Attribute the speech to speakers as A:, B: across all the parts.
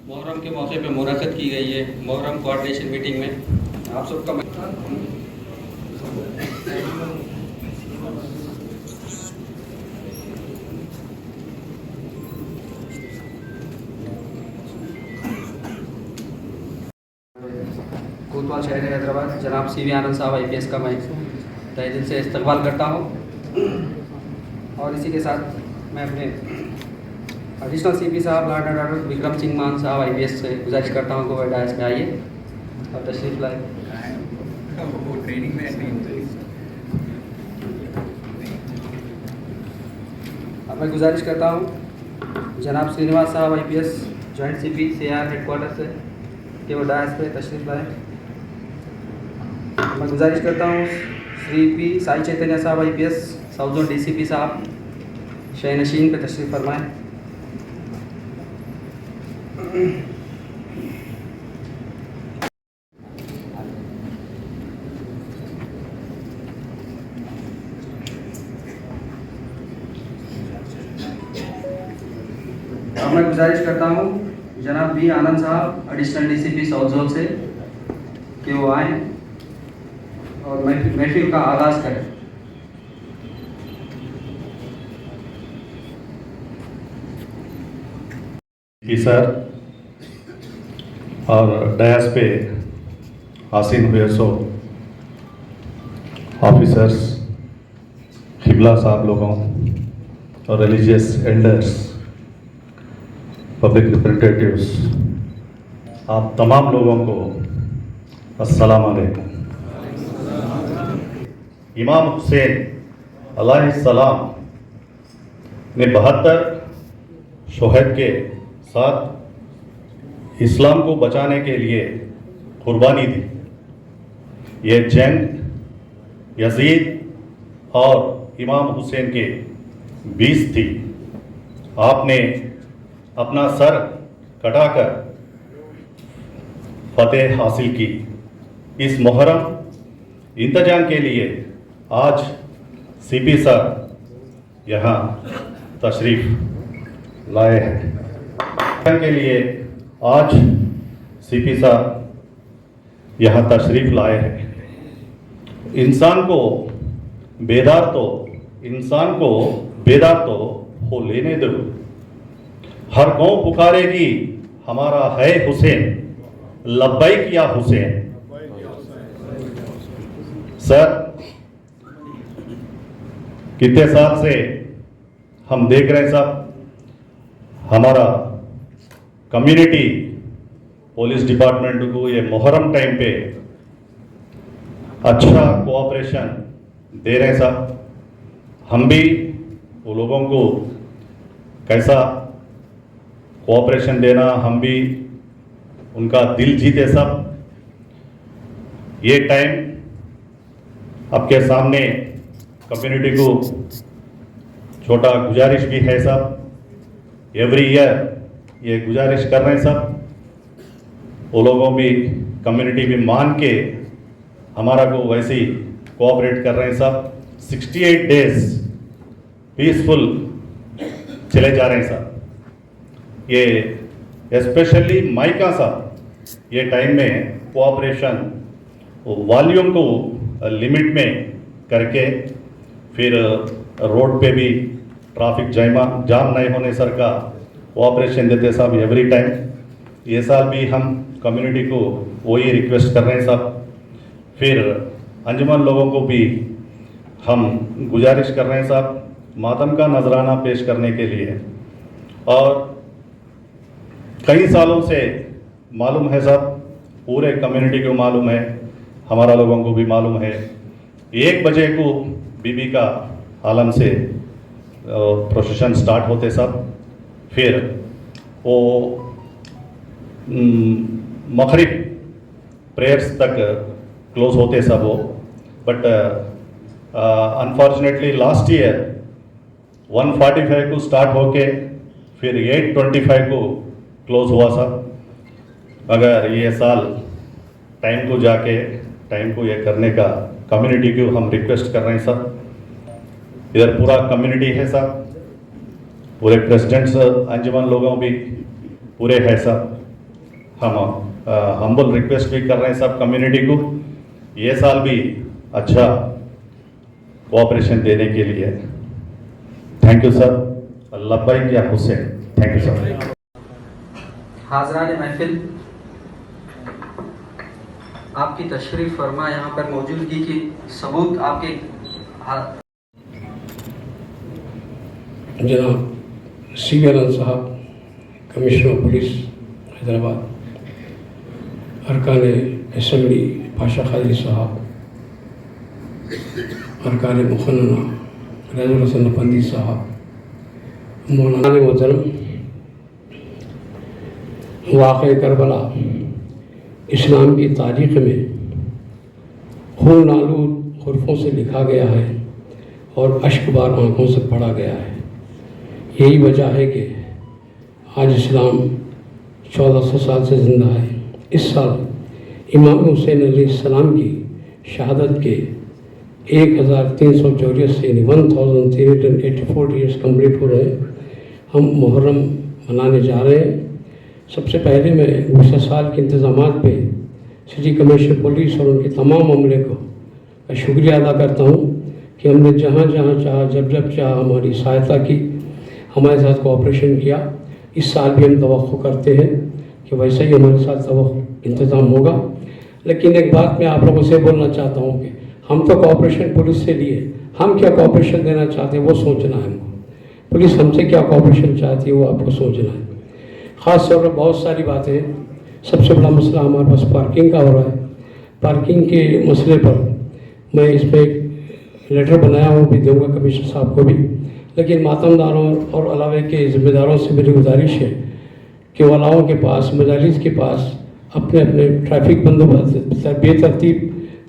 A: محرم کے موقع پہ منعقد کی گئی ہے محرم کوآرڈینیشن میٹنگ میں آپ سب کا کوتوال شہر حیدرآباد جناب سی وی آنند صاحب IPS کا میں تہہ دل سے استقبال کرتا ہوں، اور اسی کے ساتھ میں اپنے ایڈیشنل CP صاحب لاڈ ڈاکٹر وکرم سنگھ مان صاحب IPS سے گزارش کرتا ہوں کہ وہ ڈائس میں آئیے اور تشریف لائے۔ اب میں گزارش کرتا ہوں جناب سرینواس صاحب IPS joint CP CR head quarter سے کہ وہ ڈائس پہ تشریف لائیں۔ میں گزارش کرتا ہوں شری P سائی چیتنیہ صاحب IPS ساؤتھ زون DCP صاحب شہ نشین پہ تشریف فرمائیں۔ اب میں گزارش کرتا ہوں جناب B آنند صاحب ایڈیشنل DCP ساؤتھ زون سے کہ وہ آئیں اور محفل کا آغاز کریں۔
B: جی سر اور ڈیاس پہ حاصل ہوئے سو آفیسرس، قبلہ صاحب لوگوں اور ریلیجیس ایلڈرس، پبلک ریپرزنٹیٹیوز، آپ تمام لوگوں کو السلام علیکم۔ امام حسین علیہ السلام نے 72 شہید کے ساتھ اسلام کو بچانے کے لیے قربانی دی۔ یہ جنگ یزید اور امام حسین کے بیچ تھی۔ آپ نے اپنا سر کٹا کر فتح حاصل کی۔ اس محرم انتظام کے لیے آج CP صاحب یہاں تشریف لائے ہیں۔ کے لیے آج CP صاحب یہاں تشریف لائے ہیں۔ انسان کو بیدار تو ہو لینے دو، ہر قوم پکارے گی ہمارا ہے حسین، لبیک یا حسین۔ سر کتنے سال سے ہم دیکھ رہے ہیں صاحب، ہمارا کمیونٹی پولیس ڈپارٹمنٹ کو یہ محرم ٹائم پہ اچھا کوآپریشن دے رہے ہیں صاحب۔ ہم بھی وہ لوگوں کو کیسا کوآپریشن دینا، ہم بھی ان کا دل جیتے صاحب۔ یہ ٹائم آپ کے سامنے کمیونٹی کو چھوٹا گزارش بھی ہے صاحب، ایوری ایئر یہ گزارش کر رہے ہیں صاحب، وہ لوگوں بھی کمیونٹی بھی مان کے ہمارا کو ویسے ہی کوآپریٹ کر رہے ہیں صاحب۔ 68 ڈیز پیسفل چلے جا رہے ہیں صاحب۔ یہ اسپیشلی مائکا صاحب یہ ٹائم میں کوآپریشن والیوم کو لمٹ میں کر کے، پھر روڈ پہ بھی ٹرافک جام نہیں ہونے سر کا کوآپریشن دیتے صاحب ایوری ٹائم۔ یہ سال بھی ہم کمیونٹی کو وہی ریکویسٹ کر رہے ہیں صاحب۔ پھر انجمن لوگوں کو بھی ہم گزارش کر رہے ہیں صاحب ماتم کا نذرانہ پیش کرنے کے لیے، اور کئی سالوں سے معلوم ہے صاحب، پورے کمیونٹی کو معلوم ہے، ہمارا لوگوں کو بھی معلوم ہے، 1 بجے کو بی بی کا عالم سے پروسیشن سٹارٹ ہوتے صاحب، پھر وہ مغرب پریئرس تک کلوز ہوتے سب وہ، بٹ انفارچونیٹلی لاسٹ ایئر 1:45 کو سٹارٹ ہو کے پھر 8:25 کو کلوز ہوا صاحب۔ مگر یہ سال ٹائم کو جا کے ٹائم کو یہ کرنے کا کمیونٹی کو ہم ریکویسٹ کر رہے ہیں صاحب۔ ادھر پورا کمیونٹی ہے صاحب، پورے پریزیڈنٹس انجمن لوگوں بھی پورے ہے صاحب، हम हम्बल रिक्वेस्ट भी कर रहे हैं सब कम्युनिटी को ये साल भी अच्छा कोऑपरेशन देने के लिए। Thank you sir. लब्बैक या हुसैन। Thank you sir.
A: हाज़रान महफिल, आपकी तशरीफ़ फरमा यहाँ पर मौजूदगी की सबूत आपके
C: जनाब सीवी आनंद साहब, कमिश्नर पुलिस हैदराबाद, अरकान असम्बली पाशा खादरी साहब, अरकान मुखन्ना रज़ुल हसन अफंदी साहब, मौलाना मोहतरम, वाक़े करबला इस्लाम की तारीख़ में खून आलूद हुर्फ़ों से लिखा गया है और अश्कबार आँखों से पढ़ा गया है। यही वजह है कि आज इस्लाम 1400 साल से ज़िंदा है। इस साल इमाम हुसैन अलैहिस्सलाम की शहादत के 1384 यानी 1384 ईयर्स कंप्लीट हो रहे हैं। हम मुहर्रम मनाने जा रहे हैं। सबसे पहले मैं गुज़श्ता साल के इंतज़ामात पे सिटी कमिश्नर पुलिस और उनके तमाम अमले को शुक्रिया अदा करता हूँ कि हमने जहाँ जहाँ चाहा, जब जब चाहा हमारी सहायता की, हमारे साथ कोऑपरेशन किया। इस साल भी हम तवक्को करते हैं कि वैसे ही हमारे साथ इंतज़ाम होगा। लेकिन एक बात मैं आप लोगों से बोलना चाहता हूँ कि हम तो कोऑपरेशन पुलिस से लिए, हम क्या कोऑपरेशन देना चाहते हैं वो सोचना है हमको। पुलिस हमसे क्या कोऑपरेशन चाहती है वो आपको सोचना है। ख़ास तौर पर बहुत सारी बातें हैं। सबसे बड़ा मसला हमारे पास पार्किंग का हो रहा है। पार्किंग के मसले पर मैं इस पर एक लेटर बनाया हूँ, भी दूँगा कमिश्नर साहब को भी। लेकिन मातमदारों और अलावे के ज़िम्मेदारों से मेरी गुजारिश है कि वालाओं के पास, मजालिस के पास अपने अपने ट्रैफिक बंदोबस्त बेतरतीब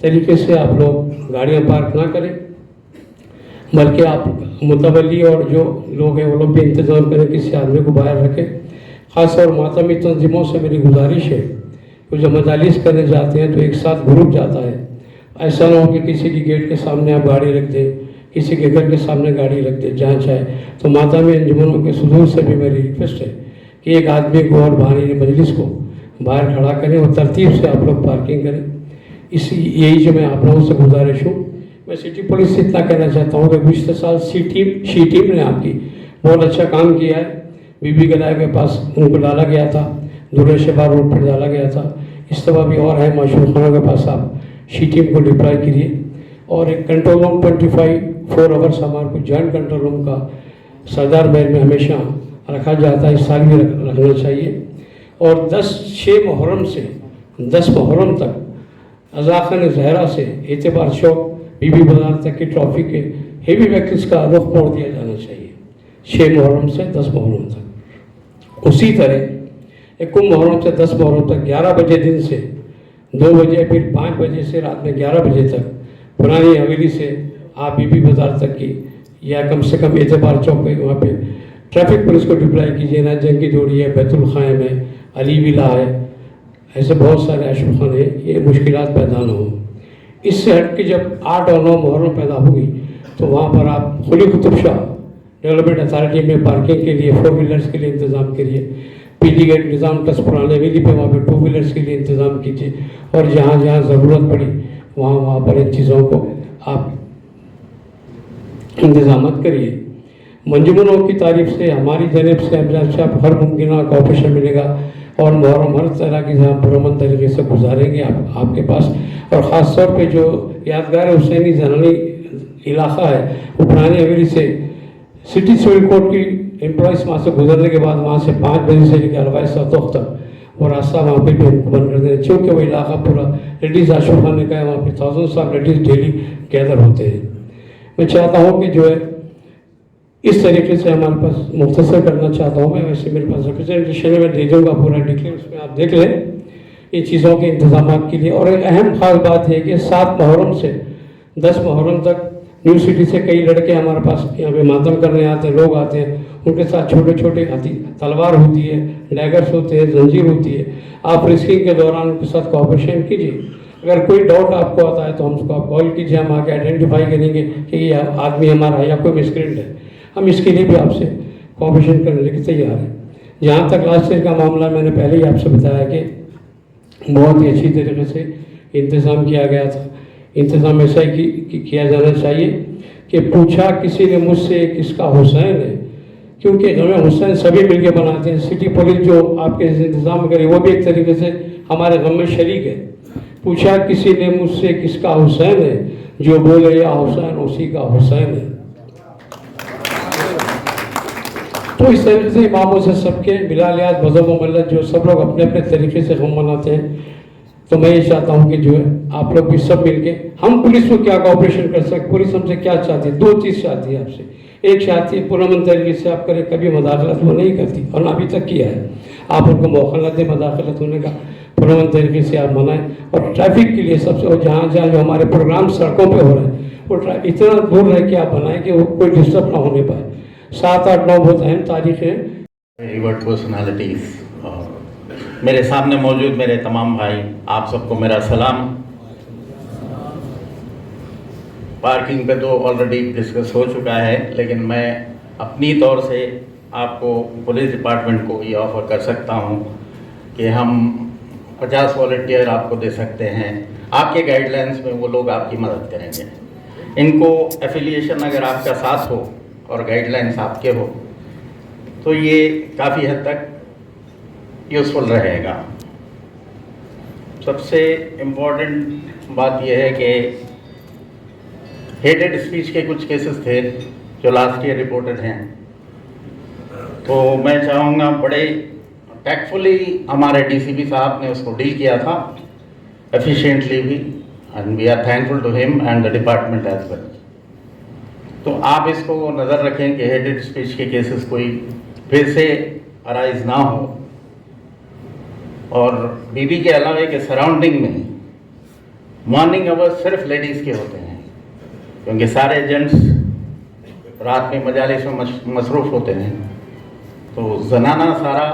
C: तरीके से आप लोग गाड़ियाँ पार्क ना करें, बल्कि आप मुतवली और जो लोग हैं वो लोग भी इंतज़ाम करें, किसी आदमी को बाहर रखें। ख़ास और मातमी तंजीमों से मेरी गुजारिश है कि जब मजालिस करने जाते हैं तो एक साथ ग्रुप जाता है। ऐसा ना हो कि किसी की गेट के सामने आप गाड़ी रख दें, किसी के घर के सामने गाड़ी रख दें जहाँ चाहे। तो मातमी अंजुमनों के सुदूर से भी मेरी रिक्वेस्ट है कि एक आदमी को और बाहरी मजलिस को बाहर खड़ा करें और तरतीब से आप लोग पार्किंग करें। यही जो मैं आप लोगों से गुजारिश हूँ। मैं सिटी पुलिस से इतना कहना चाहता हूँ कि गुज़श्ता साल शी टीम ने आपकी बहुत अच्छा काम किया है। बीबी गलाय के पास उनको डाला गया था, दूल्हे शहबार रोड पर डाला गया था। इस तरह भी और है, माशूर खानों के पास आप शी टीम को डिप्लॉय कीजिए। और एक कंट्रोल रूम 24 आवर्स हमारे को जॉइंट कंट्रोल रूम का सरदार महल में हमेशा रखा जाता है, इस साल भी रखना चाहिए। और 6 मुहर्रम से 10 मुहर्रम तक अज़ाख़ान ज़हरा से एतबार चौक बीबी बाजार तक की ट्रैफिक के हेवी व्हीकल्स का रुख मोड़ दिया जाना चाहिए 6 मुहर्रम से 10 मुहर्रम तक। उसी तरह 1 मुहर्रम से 10 मुहर्रम तक 11 बजे दिन से 2 बजे, फिर 5 बजे से रात में 11 बजे तक पुरानी हवेली से आप बीबी बाजार तक की या कम से कम एतबार चौक पे वहाँ पे ट्रैफिक पुलिस को डिप्लॉय कीजिए। ना जंगी जोड़ी है, बैतुल ख़ाइम है, अली विला है, ऐसे बहुत सारे आशुल खान है। ये मुश्किलात पैदा ना हो। इससे हट के जब 8 और 9 मुहर्रम पैदा होगी तो वहाँ पर आप खुली कुतुब शाह डेवलपमेंट अथॉरिटी में पार्किंग के लिए 4 व्हीलर्स के लिए इंतज़ाम करिए। पीली गेट निज़ाम ट्रस्ट पुराने हवेली पे वहाँ पर 2 व्हीलर्स के लिए इंतज़ाम कीजिए। और जहाँ जहाँ ज़रूरत पड़ी वहाँ पर इन चीज़ों को आप इंतज़ाम करिए। मंजूमनों की तारीफ से, हमारी जनेब से आप हर मुमकिन कोऑपरेशन मिलेगा और मुहर्रम हर तरह की जहाँ पुरअमन तरीके से गुजारेंगे आपके पास। और ख़ास तौर पे जो यादगार हुसैनी ज़नानी इलाका है वो पुरानी हवेली से सिटी सिविल कोर्ट की एम्प्लॉइज़ वहाँ से गुजरने के बाद वहाँ से 5 बजे से लेकर अलवाई सतोख तक वो रास्ता वहाँ पे भी हमको बंद कर देना, क्योंकि वो इलाका पूरा लेडीज़ आशुल खाने का है। वहाँ पे thousands of ladies daily gather होते हैं। मैं चाहता हूँ कि जो है इस तरीके से हमारे पास मुख्तसर करना चाहता हूँ मैं। वैसे मेरे पास रिप्रेजेंटेशन है, मैं दे दूँगा पूरा डिटेल, उसमें आप देख लें इन चीज़ों के इंतजाम के लिए। और एक अहम ख़ास बात है कि 7 मुहर्रम से 10 मुहर्रम तक न्यू सिटी से कई लड़के हमारे पास यहाँ पे मातम करने आते हैं, लोग आते हैं। उनके साथ छोटे छोटे हाथी तलवार होती है, डैगर्स होते हैं, जंजीर होती है। आप रिस्किंग के दौरान उनके साथ कोऑपरेशन कीजिए। अगर कोई डाउट आपको आता है तो हमको आप कॉल कीजिए, हम आके आइडेंटिफाई करेंगे कि ये आदमी हमारा है या कोई मिसक्रेंट है। हम इसके लिए भी आपसे कोऑपरेशन करने के तैयार हैं। जहाँ तक लास्ट ईयर का मामला मैंने पहले ही आपसे बताया कि बहुत ही अच्छी तरीके से इंतज़ाम किया गया था। इंतज़ाम ऐसा ही किया जाना चाहिए कि पूछा किसी ने मुझसे किसका हुसैन है, क्योंकि हमें हुसैन सभी मिलके बनाते हैं। सिटी पुलिस जो आपके इंतज़ाम करे वो भी एक तरीके से हमारे गम में शरीक है। पूछा किसी ने मुझसे किसका हुसैन है, जो बोले या हुसैन उसी का हुसैन है। तो इस तरीके से इमामों से सबके बिलालियात मज़हब व मिल्लत जो सब लोग अपने अपने तरीके से गम मनाते हैं। तो मैं ये चाहता हूँ कि जो है आप लोग भी सब मिलके, हम पुलिस को क्या कोऑपरेशन कर सकते, पुलिस हमसे क्या चाहती है, दो चीज़ चाहती है आपसे। एक चाहती है पुरअमन तरीके से आप करें, कभी मदाखलत वो नहीं करती और ना अभी तक किया है। आप उनको मौका न दें मदाखलत होने का, पुरअमन तरीके से आप मनाएं। और ट्रैफिक के लिए सबसे, और जहाँ जहाँ जो हमारे प्रोग्राम सड़कों पे हो रहे हैं वो इतना दूर रह के आप बनाएं कि वो कोई डिस्टर्ब ना होने पाए। 7, 8, 9 बहुत अहम तारीख है।
D: रिवर्ट पर्सनालिटीज़ और मेरे सामने मौजूद मेरे तमाम भाई, आप सबको मेरा सलाम। पार्किंग पे तो ऑलरेडी डिस्कस हो चुका है, लेकिन मैं अपनी तौर से आपको पुलिस डिपार्टमेंट को ये ऑफ़र कर सकता हूँ कि हम 50 वॉलंटियर आपको दे सकते हैं। आपके गाइडलाइंस में वो लोग आपकी मदद करेंगे। इनको एफिलिएशन अगर आपका साथ हो और गाइडलाइंस आपके हो तो ये काफ़ी हद तक यूज़फुल रहेगा। सबसे इम्पॉर्टेंट बात यह है कि हेटेड स्पीच के कुछ केसेस थे जो लास्ट ईयर रिपोर्टेड हैं, तो मैं चाहूँगा बड़े टैक्टफुली हमारे डीसीपी साहब ने उसको डील किया था, एफिशिएंटली भी, and we are thankful to him and the department as well. तो आप इसको नज़र रखें कि हेटेड स्पीच के केसेस कोई फिर से अराइज ना हो। और बीबी के अलावा के सराउंडिंग में मॉर्निंग आवर्स सिर्फ लेडीज़ के होते हैं, क्योंकि सारे जेंट्स रात में मजालिस में मसरूफ़ होते हैं। तो जनाना सारा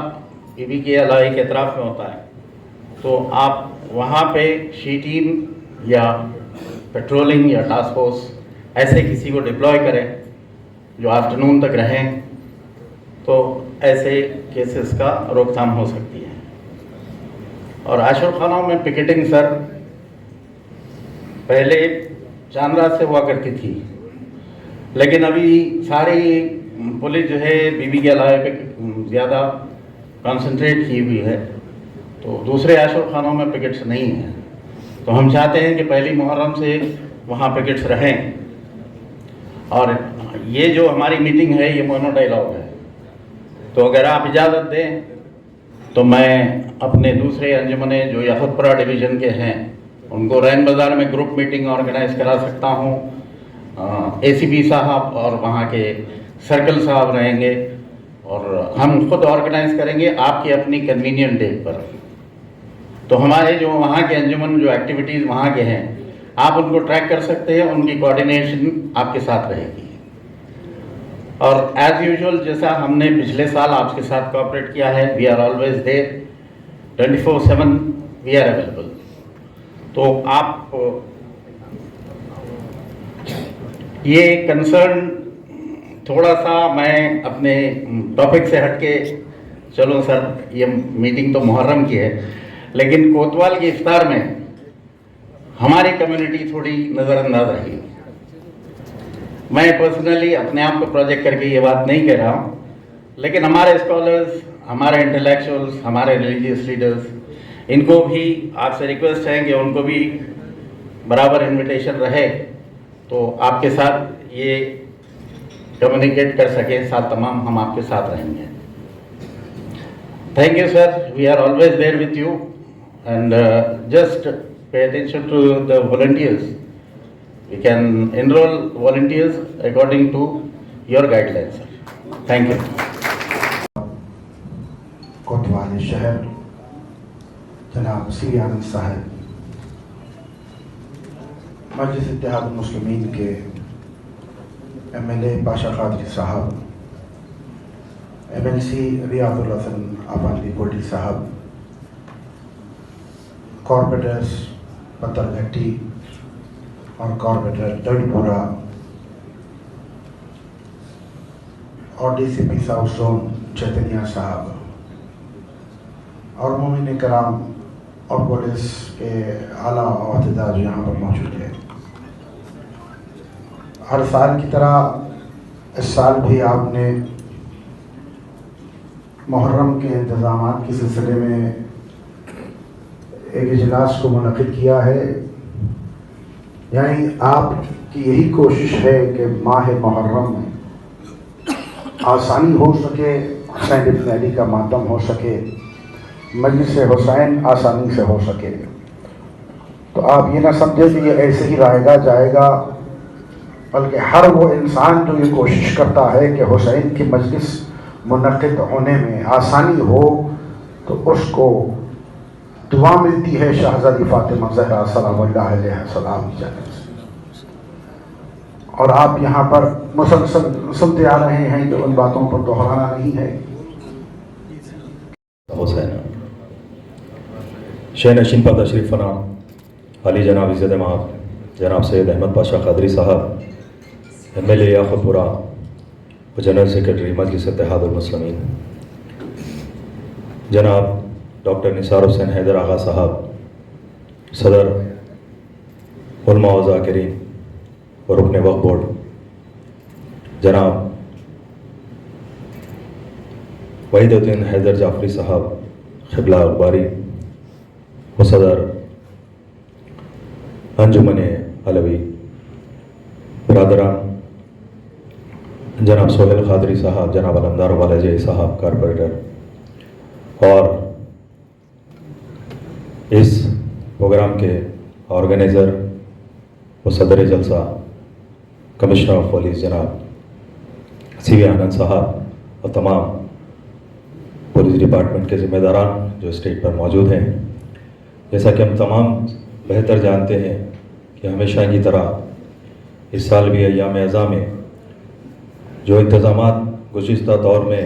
D: बीबी के अलावा के अतराफ़ में होता है। तो आप वहाँ पे शी टीम या पेट्रोलिंग या टास्क फोर्स ऐसे किसी को डिप्लॉय करें जो आफ्टरनून तक रहें, तो ऐसे केसेस का रोकथाम हो सकती है। और आश्रम खानों में पिकेटिंग सर पहले चांद रात से हुआ करती थी, लेकिन अभी सारी पुलिस जो है बीबी के अलावा पे ज़्यादा कंसंट्रेट की हुई है, तो दूसरे आश्रम खानों में पिकेट्स नहीं हैं। तो हम चाहते हैं कि पहली मुहर्रम से वहाँ पिकेट्स रहें। और ये जो हमारी मीटिंग है ये मोनो डायलॉग है, तो अगर आप इजाज़त दें तो मैं अपने दूसरे अंजुमने जो याकुतपुरा डिवीज़न के हैं उनको रैन बाज़ार में ग्रुप मीटिंग ऑर्गेनाइज करा सकता हूँ। एसीपी साहब और वहाँ के सर्कल साहब रहेंगे और हम खुद ऑर्गेनाइज करेंगे आपकी अपनी कन्वीनियंट डेट पर। तो हमारे जो वहाँ के अंजुमन जो एक्टिविटीज़ वहाँ के हैं आप उनको ट्रैक कर सकते हैं, उनकी कोऑर्डिनेशन आपके साथ रहेगी। और एज यूजुअल जैसा हमने पिछले साल आपके साथ कोऑपरेट किया है, we are always there, 24/7 we are available. तो आप ये कंसर्न थोड़ा सा मैं अपने टॉपिक से हटके, चलो सर ये मीटिंग तो मुहर्रम की है, लेकिन कोतवाल की इफ्तार में हमारी कम्युनिटी थोड़ी नज़रअंदाज रही। मैं पर्सनली अपने आप को प्रोजेक्ट करके ये बात नहीं कह रहा हूँ, लेकिन हमारे स्कॉलर्स, हमारे इंटेलेक्चुअल्स, हमारे रिलीजियस लीडर्स, इनको भी आपसे रिक्वेस्ट है कि उनको भी बराबर इनविटेशन रहे, तो आपके साथ ये कम्युनिकेट कर सकें, साथ तमाम हम आपके साथ रहेंगे। Thank you sir, we are always there with you and just pay attention to the volunteers. We can enroll volunteers according to your guidelines, sir. Thank you.
E: कोतवाल शहर जनाब सी आनंद साहब, मजलिस इत्तेहाद मुस्लिमीन के MLA पाशा कादरी साहब, MLC रियाजुल हसन आबादी कोटी साहब, कॉर्पोरेटर्स पत्थरघट्टी और कॉर्पोरेटर दड़ीपुरा और DCP साउथ जोन चैतन्या साहब और मोमिन कराम اور پولیس کے اعلیٰ عہدیدار یہاں پر موجود ہیں. ہر سال کی طرح اس سال بھی آپ نے محرم کے انتظامات کے سلسلے میں ایک اجلاس کو منعقد کیا ہے. یعنی آپ کی یہی کوشش ہے کہ ماہ محرم میں آسانی ہو سکے، حسین ابن علی کا ماتم ہو سکے، مجلس حسین آسانی سے ہو سکے. تو آپ یہ نہ سمجھیں کہ یہ ایسے ہی رہے گا جائے گا، بلکہ ہر وہ انسان جو یہ کوشش کرتا ہے کہ حسین کی مجلس منعقد ہونے میں آسانی ہو تو اس کو دعا ملتی ہے شہزادی فاطمہ زہرا سلام اللہ علیہ السلام کی جانب سے. اور آپ یہاں پر مسلسل سنتے آ رہے ہیں کہ ان باتوں پر دہرانا نہیں ہے.
F: حسین شہنشین پر تشریف فرما علی جناب عزت مآب جناب سید احمد پاشا قادری صاحب MLA یاقوت پورہ و جنرل سیکرٹری مجلس اتحاد المسلمین، جناب ڈاکٹر نثار حسین حیدر آغا صاحب صدر علماء و ذاکرین و رکن وقف بورڈ، جناب وحید الدین حیدر جعفری صاحب قبلہ اخباری و صدر انجمن علوی، برادران جناب سہیل قادری صاحب، جناب علمدار والجے صاحب کارپوریٹر، اور اس پروگرام کے آرگنائزر و صدر جلسہ کمشنر آف پولیس جناب CV آنند صاحب اور تمام پولیس ڈپارٹمنٹ کے ذمہ داران جو اسٹیٹ پر موجود ہیں. جیسا کہ ہم تمام بہتر جانتے ہیں کہ ہمیشہ کی طرح اس سال بھی ایام اعزاء میں جو انتظامات گزشتہ دور میں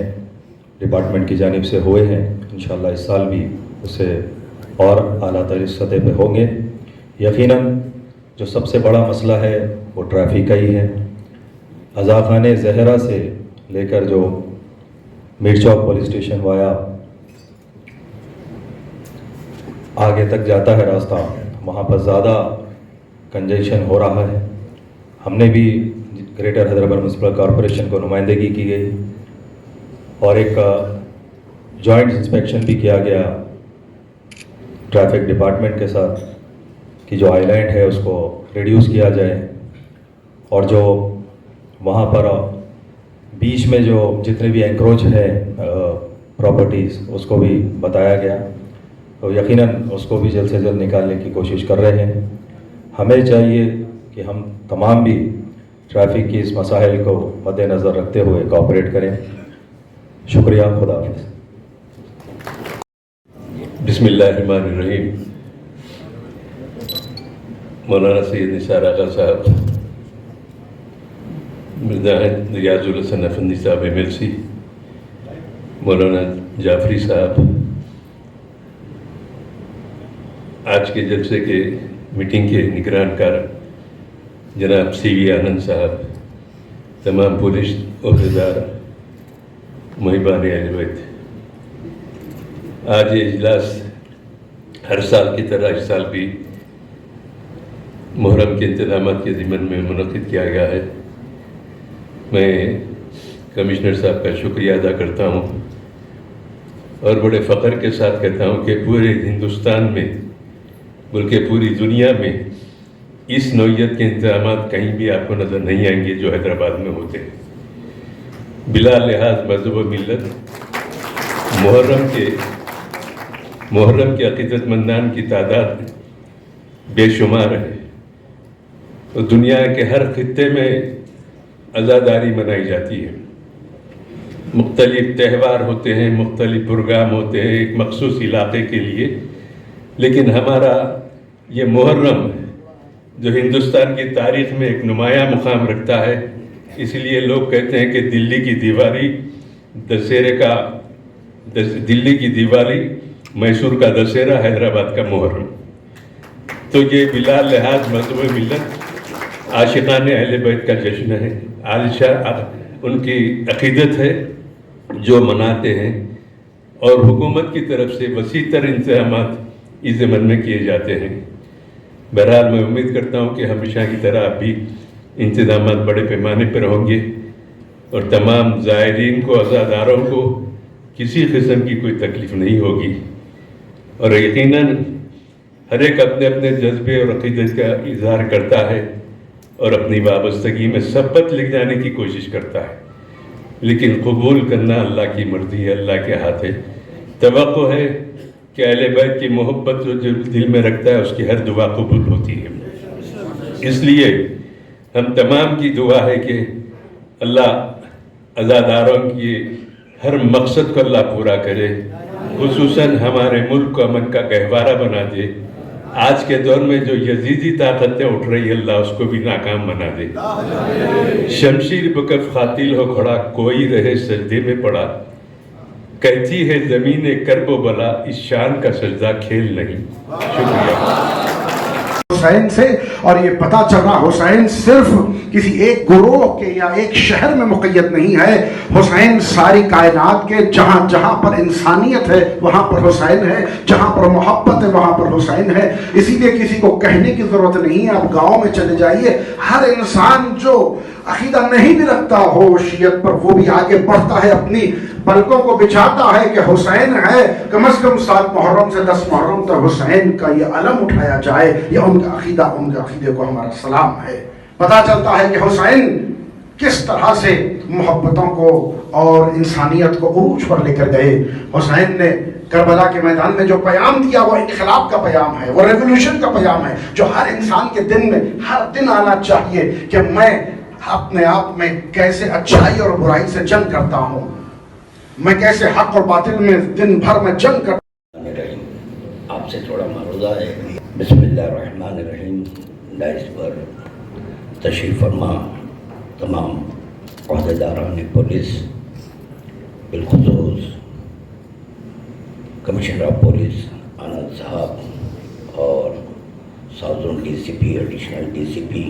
F: ڈپارٹمنٹ کی جانب سے ہوئے ہیں، انشاءاللہ اس سال بھی اسے اور اعلیٰ ترین سطح پہ ہوں گے. یقیناً جو سب سے بڑا مسئلہ ہے وہ ٹریفک کا ہی ہے. عزاخانِ زہرا سے لے کر جو میر چوک پولیس اسٹیشن وایا آگے تک جاتا ہے راستہ، وہاں پر زیادہ کنجیشن ہو رہا ہے. ہم نے بھی گریٹر حیدرآباد میونسپل کارپوریشن کو نمائندگی کی گئی اور ایک جوائنٹ انسپیکشن بھی کیا گیا ٹریفک ڈپارٹمنٹ کے ساتھ کہ جو آئی لینڈ ہے اس کو ریڈیوس کیا جائے، اور جو وہاں پر بیچ میں جو جتنے بھی انکروچ ہے پراپرٹیز اس کو بھی بتایا گیا. تو یقیناً اس کو بھی جلد سے جلد نکالنے کی کوشش کر رہے ہیں. ہمیں چاہیے کہ ہم تمام بھی ٹریفک کی اس مسائل کو مد نظر رکھتے ہوئے کوآپریٹ کریں. شکریہ. خدا حافظ.
G: بسم اللہ الرحمن الرحیم. مولانا سید نثار آغا صاحب، مرزا ریاض الحسن افندی صاحب MLC، مولانا جعفری صاحب، آج کے جلسے کے میٹنگ کے نگران کار جناب CV آنند صاحب، تمام پولیس عہدیدار، محبان اہل بیت. آج یہ اجلاس ہر سال کی طرح اس سال بھی محرم کے انتظامات کے ضمن میں منعقد کیا گیا ہے. میں کمشنر صاحب کا شکریہ ادا کرتا ہوں اور بڑے فخر کے ساتھ کہتا ہوں کہ پورے ہندوستان میں بلکہ پوری دنیا میں اس نوعیت کے انتظامات کہیں بھی آپ کو نظر نہیں آئیں گے جو حیدرآباد میں ہوتے ہیں. بلا لحاظ مذہب و ملت محرم کے عقیدت مندان کی تعداد بے شمار ہے. تو دنیا کے ہر خطے میں عزاداری منائی جاتی ہے، مختلف تہوار ہوتے ہیں، مختلف پروگرام ہوتے ہیں ایک مخصوص علاقے کے لیے. لیکن ہمارا یہ محرم جو ہندوستان کی تاریخ میں ایک نمایاں مقام رکھتا ہے، اس لیے لوگ کہتے ہیں کہ دلی کی دیوالی میسور کا دسہرہ، حیدرآباد کا محرم. تو یہ بلا لحاظ مذہب و ملت عاشقان اہل بیت کا جشن ہے. ان کی عقیدت ہے جو مناتے ہیں، اور حکومت کی طرف سے وسیع تر انتظامات اس ضمن میں کیے جاتے ہیں۔ بہرحال میں امید کرتا ہوں کہ ہمیشہ کی طرح اب بھی انتظامات بڑے پیمانے پر ہوں گے اور تمام زائرین کو، عزاداروں کو کسی قسم کی کوئی تکلیف نہیں ہوگی، اور یقیناً ہر ایک اپنے اپنے جذبے اور عقیدت کا اظہار کرتا ہے اور اپنی وابستگی میں سبقت لکھ جانے کی کوشش کرتا ہے، لیکن قبول کرنا اللہ کی مرضی ہے، اللہ کے ہاتھ ہے۔ توقع ہے کہ اہل بیت کی محبت جو دل میں رکھتا ہے اس کی ہر دعا قبول ہوتی ہے۔ اس لیے ہم تمام کی دعا ہے کہ اللہ عزاداروں کی ہر مقصد کو اللہ پورا کرے، خصوصاً ہمارے ملک کو امن کا گہوارہ بنا دے۔ آج کے دور میں جو یزیدی طاقتیں اٹھ رہی ہے اللہ اس کو بھی ناکام بنا دے۔ شمشیر بکف قاتل ہو کھڑا، کوئی رہے سجدے میں پڑا، کہتی ہے زمین کرب و بلا، اس شان کا سجدہ کھیل نہیں۔ شکریہ۔
E: حسین سے، اور یہ پتہ چل رہا حسین صرف کسی ایک گروہ کے یا ایک شہر میں مقید نہیں ہے، حسین ساری کائنات کے جہاں جہاں پر انسانیت ہے وہاں پر حسین ہے، جہاں پر محبت ہے وہاں پر حسین ہے۔ اسی لیے کسی کو کہنے کی ضرورت نہیں ہے، آپ گاؤں میں چلے جائیے، ہر انسان جو عقیدہ نہیں بھی رکھتا ہو شیعت پر وہ بھی آگے بڑھتا ہے، اپنی پلکوں کو بچھاتا ہے کہ حسین ہے، کم از کم 7 محرم سے 10 محرم تک حسین کا یہ علم اٹھایا جائے، یہ ان کا عقیدہ، ان کے عقیدے کو ہمارا سلام ہے۔ پتہ چلتا ہے کہ حسین کس طرح سے محبتوں کو اور انسانیت کو عروج پر لے کر گئے۔ حسین نے کربلا کے میدان میں جو پیام دیا وہ انقلاب کا پیام ہے، وہ ریولوشن کا پیام ہے، جو ہر انسان کے دل میں ہر دن آنا چاہیے کہ میں اپنے آپ میں کیسے اچھائی اور برائی سے جنگ کرتا ہوں، میں کیسے حق اور باطل میں دن بھر میں جنگ کرتا ہوں۔
H: آپ سے تھوڑا معروضہ ہے۔ بسم اللہ الرحمن الرحیم۔ ڈائس پر تشریف فرما تمام عہدیداران پولیس، بالخصوص کمشنر آف پولیس آنند صاحب اور south zone D C P, additional D C P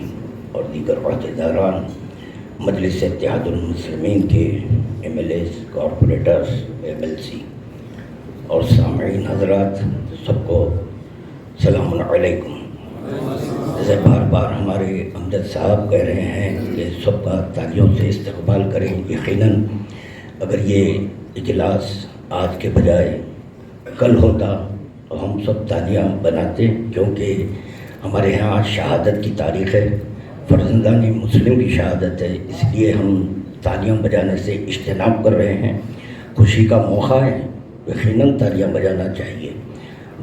H: اور دیگر عہدیداران، مجلس اتحاد المسلمین کے M L As, corporators, M L C اور سامعین حضرات، سب کو سلام علیکم۔ جیسے بار بار ہمارے امجد صاحب کہہ رہے ہیں کہ سب کا تالیوں سے استقبال کریں۔ یقیناً اگر یہ اجلاس آج کے بجائے کل ہوتا تو ہم سب تالیاں بناتے، کیونکہ ہمارے ہاں شہادت کی تاریخ ہے، فرزندان مسلم کی شہادت ہے، اس لیے ہم تالیاں بجانے سے اجتناب کر رہے ہیں۔ خوشی کا موقع ہے، یقیناً تالیاں بجانا چاہیے۔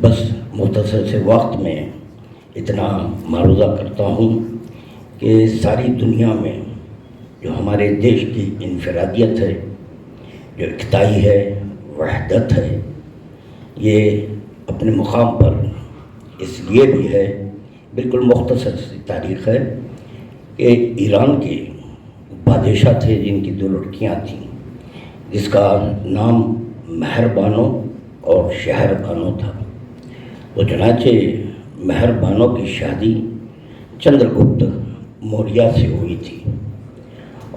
H: بس مختصر سے وقت میں اتنا معروضہ کرتا ہوں کہ ساری دنیا میں جو ہمارے دیش کی انفرادیت ہے، جو اکتائی ہے، وحدت ہے، یہ اپنے مقام پر اس لیے بھی ہے، بالکل مختصر سی تاریخ ہے کہ ایران کے بادشاہ تھے جن کی 2 لڑکیاں تھیں، جس کا نام مہر بانو اور شہر بانو تھا۔ تو چنانچہ مہر بانو کی شادی چندر گپت موریہ سے ہوئی تھی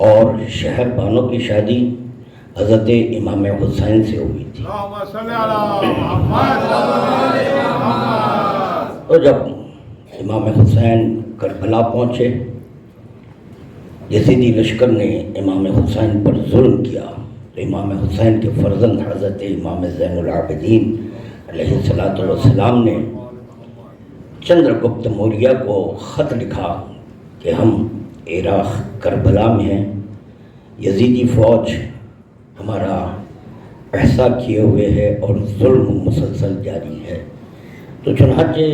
H: اور شہر بانو کی شادی حضرت امام حسین سے ہوئی تھی۔ تو جب امام حسین کربلا پہنچے، یزیدی لشکر نے امام حسین پر ظلم کیا، تو امام حسین کے فرزند حضرت امام زین العابدین علیہ السلام نے چندر گپت موریہ کو خط لکھا کہ ہم عراق کربلا میں ہیں، یزیدی فوج ہمارا احصا کیے ہوئے ہے اور ظلم مسلسل جاری ہے۔ تو چنانچہ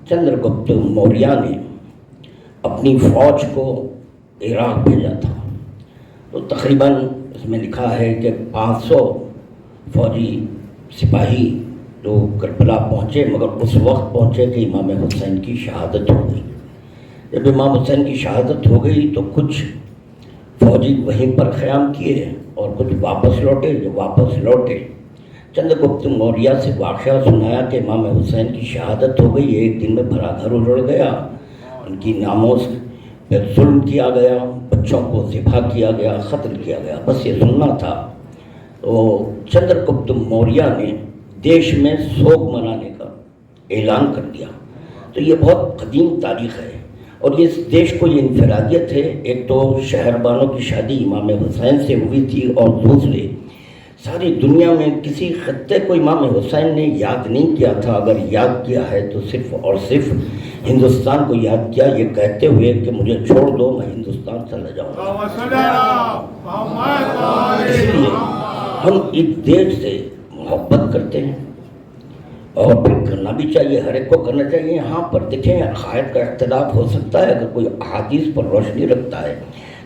H: چندر گپت موریہ نے اپنی فوج کو عراق بھیجا تھا۔ تو تقریباً اس میں لکھا ہے کہ 500 فوجی سپاہی جو کربلا پہنچے، مگر اس وقت پہنچے کہ امام حسین کی شہادت ہو گئی۔ جب امام حسین کی شہادت ہو گئی تو کچھ فوجی وہیں پر قیام کیے اور کچھ واپس لوٹے۔ جو واپس لوٹے، چندر گپت موریہ سے واقعہ سنایا کہ امام حسین کی شہادت ہو گئی، ایک دن میں بھرا گھر اجڑ گیا، ان کی ناموس پہ ظلم کیا گیا، بچوں کو ذبح کیا گیا، قتل کیا گیا، بس یہ سننا تھا۔ تو چندر گپت موریہ نے دیش میں سوگ منانے کا اعلان کر دیا. تو یہ بہت قدیم تاریخ ہے اور یہ اس دیش کو یہ انفرادیت ہے. ایک تو شہربانوں کی شادی امام حسین سے ہوئی تھی اور دوسرے ساری دنیا میں کسی خطے کو امام حسین نے یاد نہیں کیا تھا. اگر یاد کیا ہے تو صرف اور صرف ہندوستان کو یاد کیا، یہ کہتے ہوئے کہ مجھے چھوڑ دو میں ہندوستان چلا جاؤں گا. اس لیے ہم اس دیش سے محبت کرتے ہیں اور پھر کرنا بھی چاہیے، ہر ایک کو کرنا چاہیے. یہاں پر دیکھیں عقائد کا اختلاف ہو سکتا ہے، اگر کوئی احادیث پر روشنی رکھتا ہے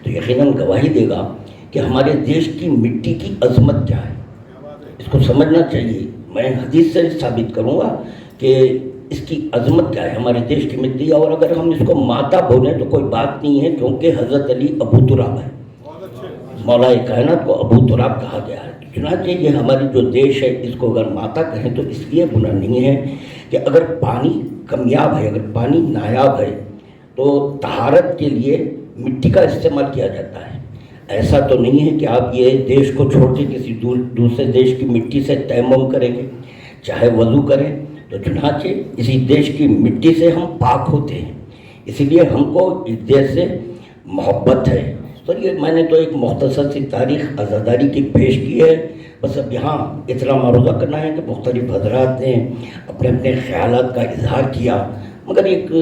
H: تو یقیناً گواہی دے گا کہ ہمارے دیش کی مٹی کی عظمت کیا ہے، اس کو سمجھنا چاہیے. میں حدیث سے ثابت کروں گا کہ اس کی عظمت کیا ہے ہمارے دیش کی مٹی. اور اگر ہم اس کو ماتا بولیں تو کوئی بات نہیں ہے، کیونکہ حضرت علی ابو تراب ہے، مولا کائنات کو ابو تراب کہا گیا ہے. چنانچہ یہ ہماری جو دیش ہے اس کو اگر ماتا کہیں تو اس لیے گناہ نہیں ہے کہ اگر پانی کمیاب ہے، اگر پانی نایاب ہے تو طہارت کے لیے مٹی کا استعمال کیا جاتا ہے. ایسا تو نہیں ہے کہ آپ یہ دیش کو چھوڑ کے کسی دوسرے دیش کی مٹی سے تیمم کریں گے، چاہے وضو کریں. تو چنانچہ اسی دیش کی مٹی سے ہم پاک ہوتے ہیں، اسی لیے ہم کو اس دیش سے محبت ہے. تو یہ میں نے تو ایک مختصر سی تاریخ عزاداری کی پیش کی ہے. بس اب یہاں اتنا معروضہ کرنا ہے کہ مختلف حضرات نے اپنے اپنے خیالات کا اظہار کیا، مگر ایک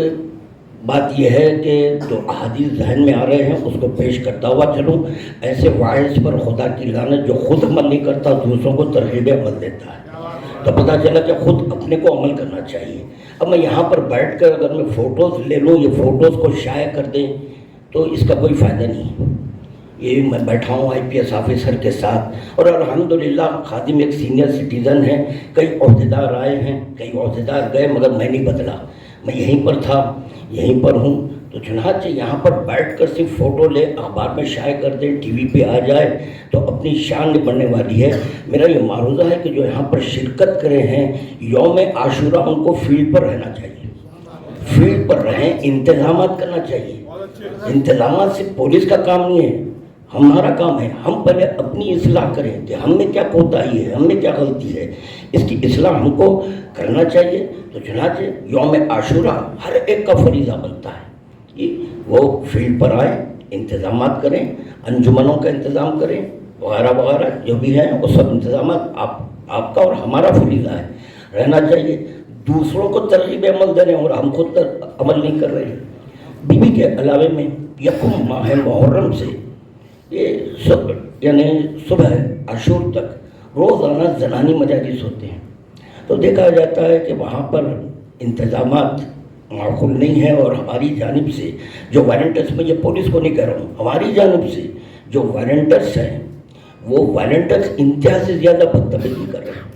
H: بات یہ ہے کہ جو احادیث ذہن میں آ رہے ہیں اس کو پیش کرتا ہوا چلوں. ایسے واعظ پر خدا کی لعنت جو خود عمل نہیں کرتا، دوسروں کو ترغیب عمل دیتا ہے. تو پتہ چلا کہ خود اپنے کو عمل کرنا چاہیے. اب میں یہاں پر بیٹھ کر اگر میں فوٹوز لے لوں، یہ فوٹوز کو شائع کر دیں تو اس کا کوئی فائدہ نہیں. یہ میں بیٹھا ہوں IPS آفیسر کے ساتھ اور الحمدللہ خادم ایک سینئر سٹیزن ہیں. کئی عہدیدار آئے ہیں، کئی عہدیدار گئے، مگر میں نہیں بدلا، میں یہیں پر تھا، یہیں پر ہوں. تو چنانچہ یہاں پر بیٹھ کر صرف فوٹو لے اخبار میں شائع کر دیں، ٹی وی پہ آ جائے تو اپنی شان نہیں بڑھنے والی ہے. میرا یہ معروضہ ہے کہ جو یہاں پر شرکت کرے ہیں یوم عاشورہ، ان کو فیلڈ پر رہنا چاہیے، فیلڈ پر رہیں، انتظامات کرنا چاہیے. انتظامات صرف پولیس کا کام نہیں ہے، ہمارا کام ہے. ہم پہلے اپنی اصلاح کریں کہ ہم میں کیا کوتاہی ہے، ہم میں کیا غلطی ہے، اس کی اصلاح ہم کو کرنا چاہیے. تو چنانچہ یوم عاشورہ ہر ایک کا فریضہ بنتا ہے کہ وہ فیلڈ پر آئیں، انتظامات کریں، انجمنوں کا انتظام کریں وغیرہ وغیرہ جو بھی ہیں، وہ سب انتظامات آپ کا اور ہمارا فریضہ ہے، رہنا چاہیے. دوسروں کو ترغیب عمل دے رہے ہیں اور ہم خود عمل نہیں کر رہے ہیں. بی بی کے علاوے میں یکم ماہ محرم سے یہ یعنی صبح عاشور تک روزانہ زنانی مجالس ہوتے ہیں. تو دیکھا جاتا ہے کہ وہاں پر انتظامات معقول نہیں ہے اور ہماری جانب سے جو والنٹرس، میں یہ پولیس کو نہیں کہہ رہا ہوں، ہماری جانب سے جو والنٹرس ہیں وہ والنٹرس انتہا سے زیادہ بدتمیزی کر رہے ہیں.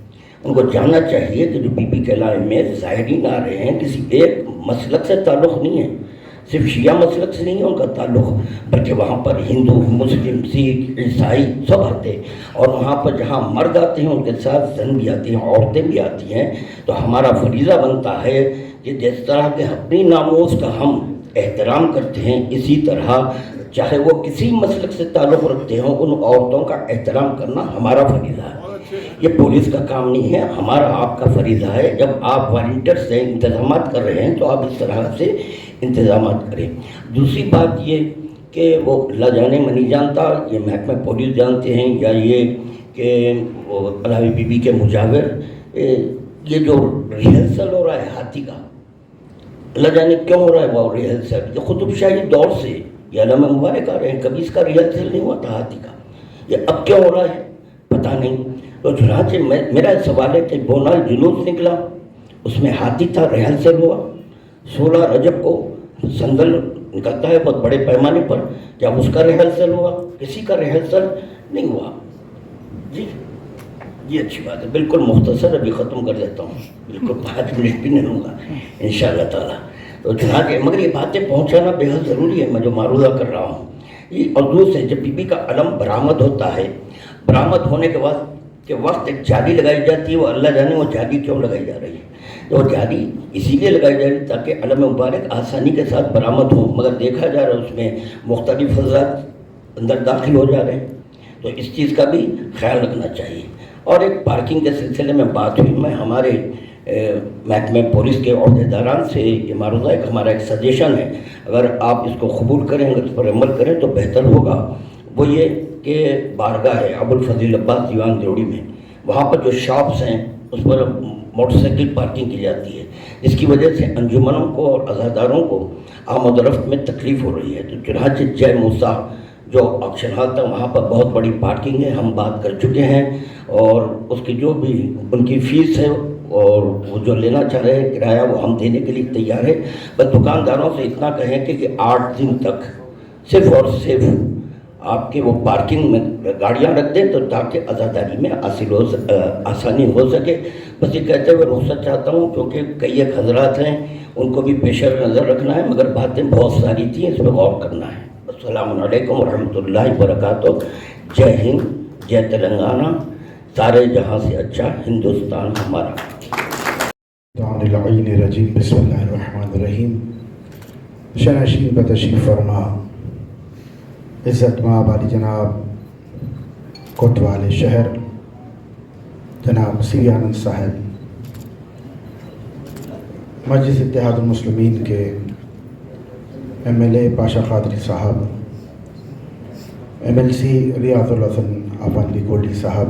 H: ان کو جاننا چاہیے کہ جو بی بی کے علاقے میں زائرین آ رہے ہیں کسی ایک مسلک سے تعلق نہیں ہے، صرف شیعہ مسلک سے نہیں ہے ان کا تعلق، بلکہ وہاں پر ہندو، مسلم، سکھ، عیسائی سب آتے ہیں. اور وہاں پر جہاں مرد آتے ہیں ان کے ساتھ زن بھی آتی ہیں، عورتیں بھی آتی ہیں. تو ہمارا فریضہ بنتا ہے کہ جس طرح کے اپنی ناموس کا ہم احترام کرتے ہیں، اسی طرح چاہے وہ کسی مسلک سے تعلق رکھتے ہوں ان عورتوں کا احترام کرنا ہمارا فریضہ ہے. یہ پولیس کا کام نہیں ہے، ہمارا آپ کا فریضہ ہے. جب آپ والنٹر سے انتظامات کر رہے ہیں تو آپ اس طرح سے انتظامات کریں. دوسری بات یہ کہ وہ اللہ جانے میں نہیں جانتا، یہ محکمہ پولیس جانتے ہیں یا یہ کہ وہ علاوہ بی بی کے مجاور، یہ جو ریہرسل ہو رہا ہے ہاتھی کا، اللہ جانے کیوں ہو رہا ہے وہ ریہرسل. یہ قطب شاہی دور سے یہ علامہ مبارک آ رہے ہیں، کبھی اس کا ریہرسل نہیں ہوا تھا ہاتھی کا. یہ اب کیوں ہو رہا ہے پتہ نہیں. تو چنانچہ میرا سوال ہے کہ بونال جلوس نکلا، اس میں ہاتھی تھا، ریہرسل ہوا. 16 رجب کو سندل نکلتا ہے بہت بڑے پیمانے پر، کیا اس کا ریہرسل ہوا؟ کسی کا ریہرسل نہیں ہوا. جی یہ اچھی بات ہے، بالکل مختصر ابھی ختم کر دیتا ہوں، بالکل 5 منٹ بھی نہیں لوں گا انشاءاللہ تعالیٰ. تو چنانچہ مگر یہ باتیں پہنچانا بے حد ضروری ہے، میں جو معروضہ کر رہا ہوں. یہ اور دوسرے جب بی بی کا علم برآمد ہوتا ہے، برآمد ہونے کے بعد کہ وقت ایک جالی لگائی جاتی ہے، وہ اللہ جانے وہ جالی کیوں لگائی جا رہی ہے. تو وہ جالی اسی لیے لگائی جا رہی ہے تاکہ علم مبارک آسانی کے ساتھ برآمد ہوں، مگر دیکھا جا رہا ہے اس میں مختلف حضرات اندر داخل ہو جا رہے ہیں. تو اس چیز کا بھی خیال رکھنا چاہیے. اور ایک پارکنگ کے سلسلے میں بات ہوئی، میں ہمارے محکمہ پولیس کے عہدیداران سے یہ معروضہ ایک ہمارا ایک سجیشن ہے، اگر آپ اس کو قبول کریں، اگر اس پر عمل کریں تو بہتر ہوگا، وہ یہ کہ بارگاہ ہے ابوالفضل عباس دیوان دیوڑی میں، وہاں پر جو شاپس ہیں اس پر موٹر سائیکل پارکنگ کی جاتی ہے، جس کی وجہ سے انجمنوں کو اور عزاداروں کو آمد و رفت میں تکلیف ہو رہی ہے۔ تو چنانچہ جے موسیٰ جو آکشن ہال تھا وہاں پر بہت بڑی پارکنگ ہے، ہم بات کر چکے ہیں، اور اس کی جو بھی ان کی فیس ہے اور وہ جو لینا چاہ رہے ہیں کرایہ وہ ہم دینے کے لیے تیار ہے، بس دکانداروں سے اتنا کہیں کہ 8 دن تک صرف اور صرف آپ کے وہ پارکنگ میں گاڑیاں رکھ دیں تو تاکہ عزاداری میں آسانی ہو سکے۔ بس یہ کہتے ہوئے رخصت چاہتا ہوں، کیونکہ کئی ایک حضرات ہیں ان کو بھی پیش نظر رکھنا ہے، مگر باتیں بہت ساری تھیں، اس پہ غور کرنا ہے۔ السلام علیکم ورحمۃ اللہ وبرکاتہ۔ جے ہند، جے تلنگانہ، سارے جہاں سے اچھا ہندوستان ہمارا۔
E: الرجیم بسم اللہ الرحمن الرحیم۔ شنشین بتشریف فرما عزت مآب علی جناب کوتوال شہر جناب سی وی آنند صاحب، مجلس اتحاد المسلمین کے M L A Pasha Qadri صاحب، ایم ایل سی ریاض الحسن افندی کوڈی صاحب،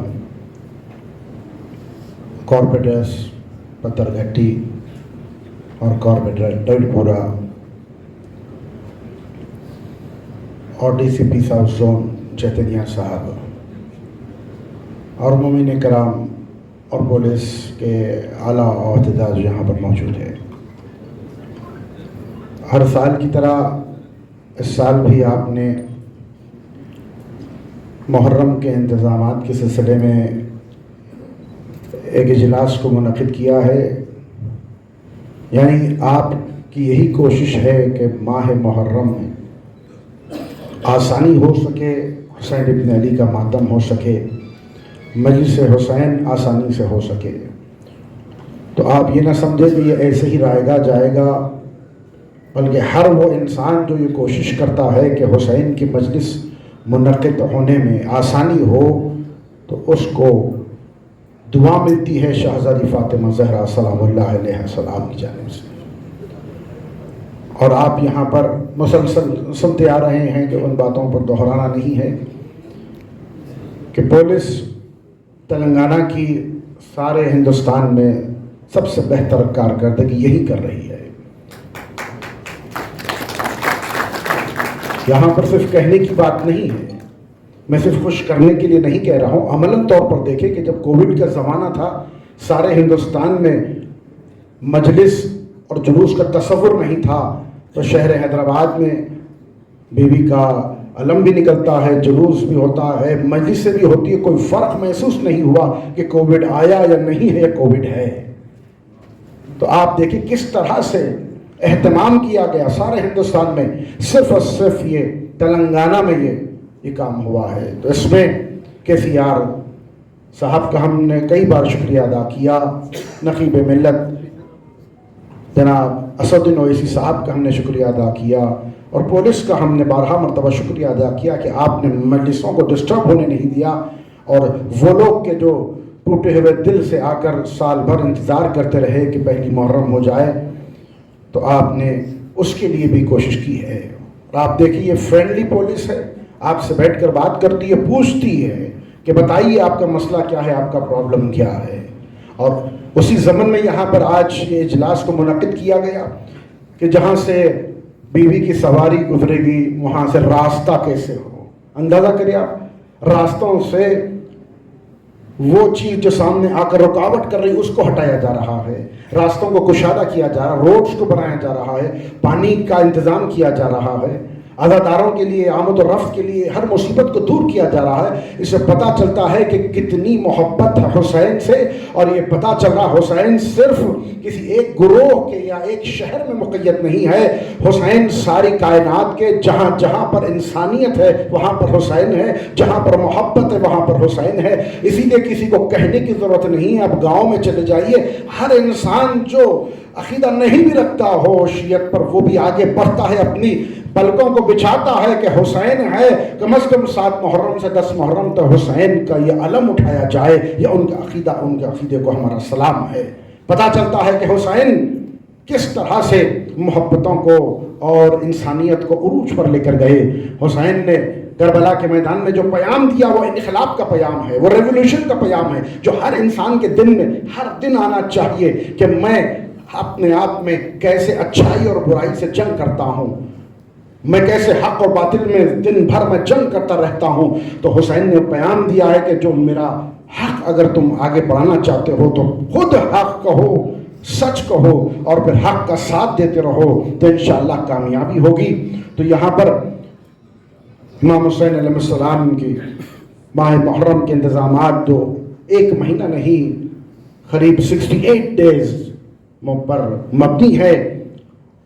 E: کارپوریٹرس پتر گھٹی اور کارپوریٹر ڈوڈ پورا اور ڈی سی پی ساؤتھ زون چیتنیا صاحب اور مومن کرام اور پولیس کے اعلیٰ عہدیدار یہاں پر موجود ہیں۔ ہر سال کی طرح اس سال بھی آپ نے محرم کے انتظامات کے سلسلے میں ایک اجلاس کو منعقد کیا ہے، یعنی آپ کی یہی کوشش ہے کہ ماہ محرم میں آسانی ہو سکے، حسین ابن علی کا ماتم ہو سکے، مجلس حسین آسانی سے ہو سکے۔ تو آپ یہ نہ سمجھے کہ یہ ایسے ہی رائے گا جائے گا، بلکہ ہر وہ انسان جو یہ کوشش کرتا ہے کہ حسین کی مجلس منعقد ہونے میں آسانی ہو تو اس کو دعا ملتی ہے شہزادی فاطمہ زہرا سلام اللہ علیہ السلام کی جانب سے۔ اور آپ یہاں پر مسلسل سنتے آ رہے ہیں کہ ان باتوں پر دہرانا نہیں ہے کہ پولیس تلنگانہ کی سارے ہندوستان میں سب سے بہتر کارکردگی یہی کر رہی ہے۔ یہاں پر صرف کہنے کی بات نہیں ہے، میں صرف خوش کرنے کے لیے نہیں کہہ رہا ہوں، عملاً طور پر دیکھیں کہ جب کووڈ کا زمانہ تھا، سارے ہندوستان میں مجلس اور جلوس کا تصور نہیں تھا، تو شہر حیدرآباد میں بی بی کا علم بھی نکلتا ہے، جلوس بھی ہوتا ہے، مجلس سے بھی ہوتی ہے، کوئی فرق محسوس نہیں ہوا کہ کووڈ آیا یا نہیں ہے یا کووڈ ہے۔ تو آپ دیکھیں کس طرح سے اہتمام کیا گیا سارے ہندوستان میں، صرف اور صرف یہ تلنگانہ میں یہ کام ہوا ہے۔ تو اس میں کے سی آر صاحب کا ہم نے کئی بار شکریہ ادا کیا، نقیب ملت جناب اسد الدین اویسی صاحب کا ہم نے شکریہ ادا کیا، اور پولیس کا ہم نے بارہا مرتبہ شکریہ ادا کیا کہ آپ نے مجلسوں کو ڈسٹرب ہونے نہیں دیا، اور وہ لوگ کے جو ٹوٹے ہوئے دل سے آ کر سال بھر انتظار کرتے رہے کہ پہلی محرم ہو جائے، تو آپ نے اس کے لیے بھی کوشش کی ہے۔ اور آپ دیکھیے یہ فرینڈلی پولیس ہے، آپ سے بیٹھ کر بات کرتی ہے، پوچھتی ہے کہ بتائیے آپ کا مسئلہ کیا ہے، آپ کا پرابلم کیا ہے۔ اور اسی ضمن میں یہاں پر آج یہ اجلاس کو منعقد کیا گیا کہ جہاں سے بیوی کی سواری گزرے گی وہاں سے راستہ کیسے ہو۔ اندازہ کریں آپ، راستوں سے وہ چیز جو سامنے آ کر رکاوٹ کر رہی اس کو ہٹایا جا رہا ہے، راستوں کو کشادہ کیا جا رہا ہے، روڈز کو بنایا جا رہا ہے، پانی کا انتظام کیا جا رہا ہے، عزاداروں کے لیے آمد و رفت کے لیے ہر مصیبت کو دور کیا جا رہا ہے۔ اس سے پتہ چلتا ہے کہ کتنی محبت ہے حسین سے، اور یہ پتہ چل رہا حسین صرف کسی ایک گروہ کے یا ایک شہر میں مقید نہیں ہے، حسین ساری کائنات کے جہاں جہاں پر انسانیت ہے وہاں پر حسین ہے، جہاں پر محبت ہے وہاں پر حسین ہے۔ اسی لیے کسی کو کہنے کی ضرورت نہیں ہے، اب گاؤں میں چلے جائیے، ہر انسان جو अकीदा नहीं भी रखता हो शियत पर, वो भी आगे बढ़ता है, अपनी पलकों को बिछाता है कि हुसैन है, कम अज़ कम 7 मुहर्रम से 10 मुहर्रम तो हुसैन का ये अलम उठाया जाए, ये उनका अकीदा, उनके अकीदे को हमारा सलाम है। पता चलता है कि हुसैन किस तरह से मोहब्बतों को और इंसानियत को उरूज पर लेकर गए। हुसैन ने करबला के मैदान में जो पैगाम दिया वो इनकलाब का पैगाम है, वो रेवोल्यूशन का पैगाम है, जो हर इंसान के दिल में हर दिन आना चाहिए कि मैं अपने आप में कैसे अच्छाई और बुराई से जंग करता हूँ, मैं कैसे हक और बातिल में दिन भर में जंग करता रहता हूँ। तो हुसैन ने पैगाम दिया है कि जो मेरा हक अगर तुम आगे बढ़ाना चाहते हो तो खुद हक कहो, सच कहो और फिर हक का साथ देते रहो, तो इंशाअल्लाह कामयाबी होगी। तो यहाँ पर इमाम हुसैन अलैहिस्सलाम की माह मुहर्रम के इंतज़ामात जो 1 महीना नहीं करीब 68 डेज पर मबनी है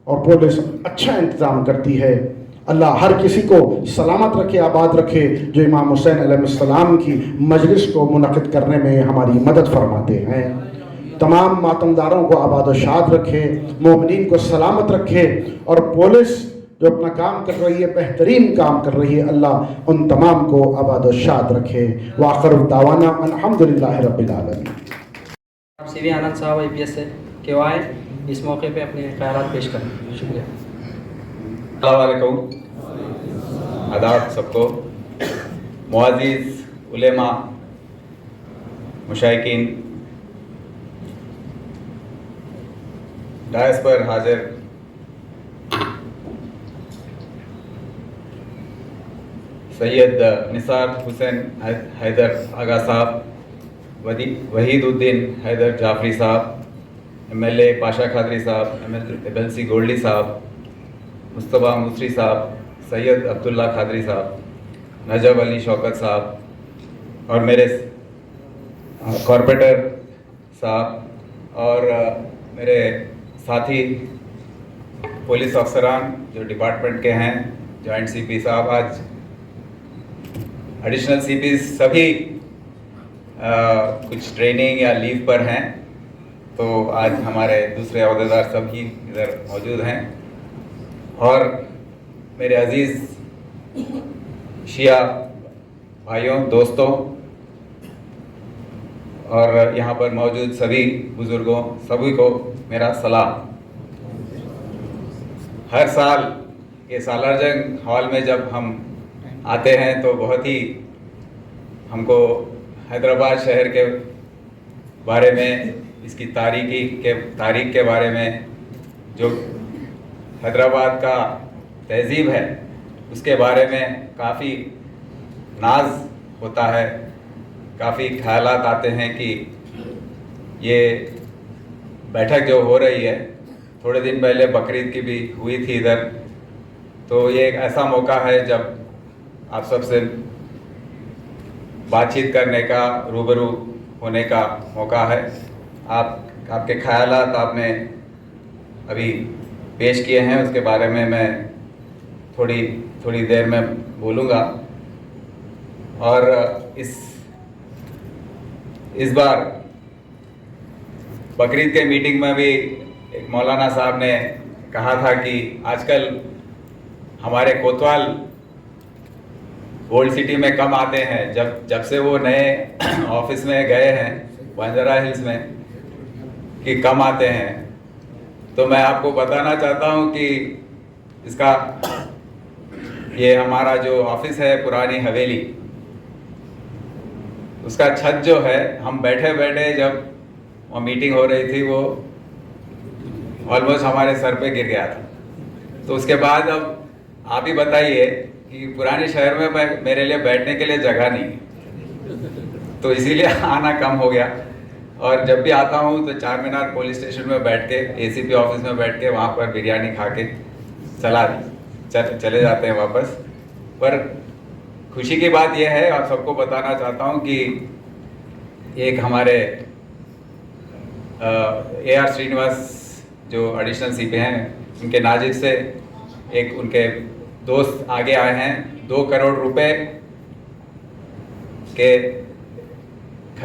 E: और पुलिस अच्छा इंतज़ाम करती है। अल्लाह हर किसी को सलामत रखे, आबाद रखे, जो इमाम हुसैन अलैहिस्सलाम की मजलिस को मुनक़िद करने में हमारी मदद फरमाते हैं। तमाम मातमदारों को आबाद व शाद रखे, मोमिनीन को सलामत रखे, और पुलिस जो अपना काम कर रही है, बेहतरीन काम कर रही है, अल्लाह उन तमाम को आबाद व शाद रखे। व आखिर दावाना अल्हम्दुलिल्लाहि रब्बिल आलमीन।
A: CV आनंद साहब IPS से कि वो आए इस मौके पे अपने ख्यालात पेश करें। शुक्रिया।
I: अस्सलाम वालेकुम, आदाब सबको। मुअज़्ज़िज़ उलेमा, मुशाइकीन, डायस पर हाजिर सैयद निसार हुसैन हैदर आगा साहब, वहीदुद्दीन हैदर जाफरी साहब, MLA पाशा खादरी साहब, MLC गोल्डी साहब, मुस्तफ़ा मुसरी साहब, सैयद अब्दुल्ला खादरी साहब, नजब अली शौकत साहब, और मेरे कॉर्पोरेटर साहब और मेरे साथी पुलिस अफसरान जो डिपार्टमेंट के हैं, जॉइंट CP साहब, आज एडिशनल CP सभी कुछ ट्रेनिंग या लीव पर हैं, तो आज हमारे दूसरे अहदेदार सभी इधर मौजूद हैं। और मेरे अज़ीज़ शिया भाइयों, दोस्तों, और यहाँ पर मौजूद सभी बुज़ुर्गों, सभी को मेरा सलाम। हर साल ये सालार जंग हॉल में जब हम आते हैं तो बहुत ही हमको हैदराबाद शहर के बारे में, इसकी तारीख के बारे में, जो हैदराबाद का तहज़ीब है उसके बारे में काफ़ी नाज होता है, काफ़ी ख्यालात आते हैं कि ये बैठक जो हो रही है, थोड़े दिन पहले बकरीद की भी हुई थी इधर, तो ये एक ऐसा मौका है जब आप सबसे बातचीत करने का, रूबरू होने का मौका है। आपके ख्यालात आपने अभी पेश किए हैं, उसके बारे में मैं थोड़ी देर में बोलूँगा। और इस बार बकरीद के मीटिंग में भी एक मौलाना साहब ने कहा था कि आजकल हमारे कोतवाल ओल्ड सिटी में कम आते हैं, जब से वो नए ऑफिस में गए हैं बंजारा हिल्स में, कि कम आते हैं। तो मैं आपको बताना चाहता हूँ कि इसका ये हमारा जो ऑफिस है पुरानी हवेली, उसका छत जो है, हम बैठे बैठे जब वहाँ मीटिंग हो रही थी, वो ऑलमोस्ट हमारे सर पे गिर गया था। तो उसके बाद अब आप ही बताइए कि पुराने शहर में मेरे लिए बैठने के लिए जगह नहीं, तो इसीलिए आना कम हो गया। और जब भी आता हूँ तो चार मीनार पुलिस स्टेशन में बैठ के, ACP ऑफिस में बैठ के, वहाँ पर बिरयानी खा के चले जाते हैं वापस। पर खुशी की बात यह है, आप सबको बताना चाहता हूँ कि एक हमारे AR श्रीनिवास जो एडिशनल CP हैं, उनके नाजिब से एक उनके दोस्त आगे आए हैं, 2 करोड़ रुपए के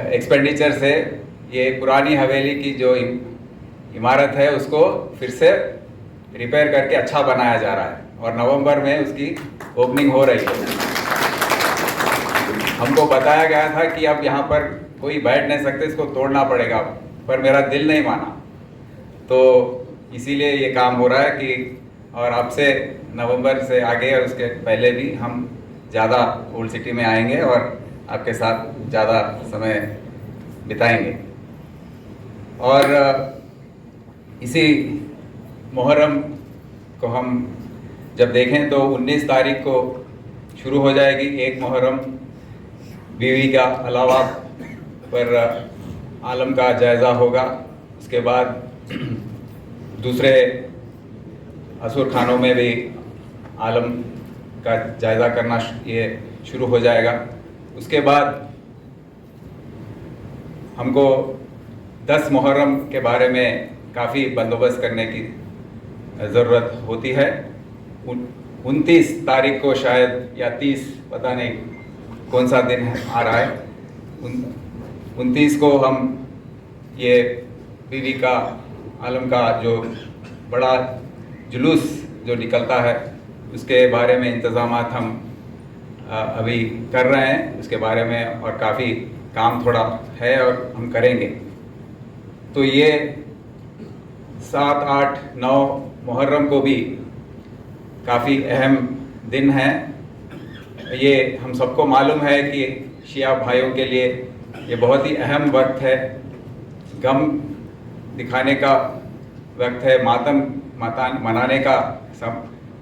I: एक्सपेंडिचर से ये पुरानी हवेली की जो इमारत है उसको फिर से रिपेयर करके अच्छा बनाया जा रहा है और नवंबर में उसकी ओपनिंग हो रही है। हमको बताया गया था कि अब यहाँ पर कोई बैठ नहीं सकते, इसको तोड़ना पड़ेगा, पर मेरा दिल नहीं माना, तो इसीलिए ये काम हो रहा है कि और अब से नवंबर से आगे और उसके पहले भी हम ज़्यादा ओल्ड सिटी में आएंगे और आपके साथ ज़्यादा समय बिताएंगे। और इसी मुहर्रम को हम जब देखें तो 19 तारीख को शुरू हो जाएगी एक मुहर्रम, बीवी का अलावा पर आलम का जायज़ा होगा। उसके बाद दूसरे असुर खानों में भी आलम का जायज़ा करना ये शुरू हो जाएगा। उसके बाद हमको 10 मुहर्रम के बारे में काफ़ी बंदोबस्त करने की ज़रूरत होती है। 29 तारीख को शायद या 30, पता नहीं कौन सा दिन आ रहा है, 29 को हम ये बीवी का आलम का जो बड़ा जुलूस जो निकलता है उसके बारे में इंतज़ामात हम अभी कर रहे हैं उसके बारे में, और काफ़ी काम थोड़ा है और हम करेंगे। तो ये 7, 8, 9 मुहर्रम को भी काफ़ी अहम दिन है। ये हम सबको मालूम है कि शिया भाइयों के लिए ये बहुत ही अहम वक्त है, गम दिखाने का वक्त है, मातम मनाने का सब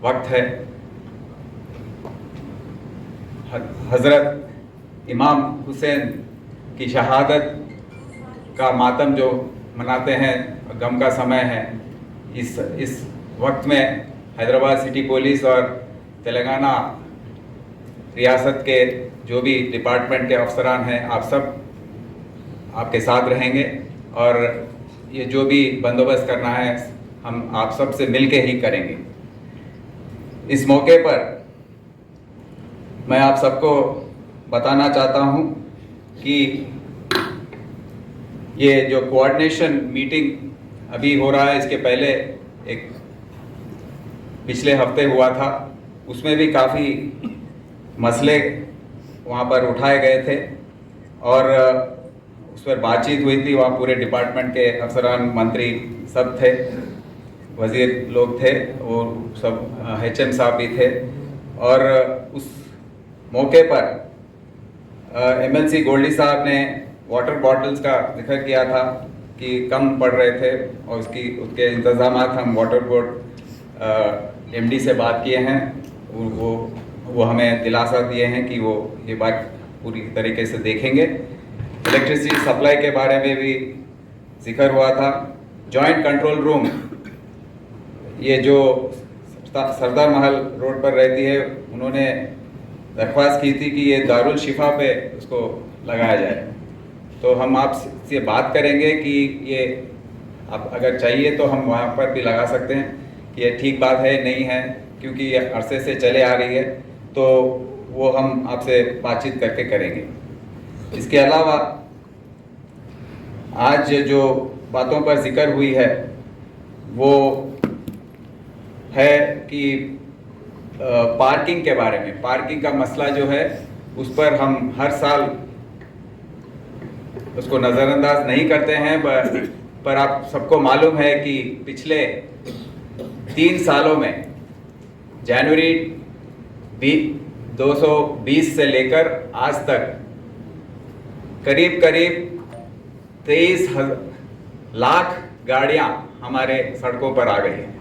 I: वक्त है। हज़रत इमाम हुसैन की शहादत का मातम जो मनाते हैं, गम का समय है। इस वक्त में हैदराबाद सिटी पुलिस और तेलंगाना रियासत के जो भी डिपार्टमेंट के अफसरान हैं, आप सब आपके साथ रहेंगे और ये जो भी बंदोबस्त करना है हम आप सब से मिलके ही करेंगे। इस मौके पर मैं आप सबको बताना चाहता हूँ कि ये जो कोऑर्डिनेशन मीटिंग अभी हो रहा है, इसके पहले एक पिछले हफ्ते हुआ था, उसमें भी काफ़ी मसले वहाँ पर उठाए गए थे और उस पर बातचीत हुई थी। वहाँ पूरे डिपार्टमेंट के अफसरान, मंत्री सब थे, वज़ीर लोग थे, वो सब HM साहब भी थे। और उस मौके पर MLC गोल्डी साहब ने वाटर बॉटल्स का जिक्र किया था कि कम पड़ रहे थे और उसके इंतज़ामात हम वाटर बोर्ड MD से बात किए हैं, वो हमें दिलासा दिए हैं कि वो ये बात पूरी तरीके से देखेंगे। इलेक्ट्रिसिटी सप्लाई के बारे में भी जिक्र हुआ था। जॉइंट कंट्रोल रूम, ये जो सरदार महल रोड पर रहती है, उन्होंने दरख्वास्त की थी कि ये दारुल शिफा पे उसको लगाया जाए। तो हम आपसे बात करेंगे कि ये आप अगर चाहिए तो हम वहाँ पर भी लगा सकते हैं कि ये ठीक बात है नहीं है, क्योंकि ये अरसे से चले आ रही है, तो वो हम आपसे बातचीत करके करेंगे। इसके अलावा आज जो बातों पर जिक्र हुई है वो है कि पार्किंग के बारे में। पार्किंग का मसला जो है उस पर हम हर साल उसको नज़रअंदाज नहीं करते हैं, पर आप सबको मालूम है कि पिछले 3 सालों में जनवरी 220 से लेकर आज तक करीब 23 लाख गाड़ियां हमारे सड़कों पर आ गई हैं।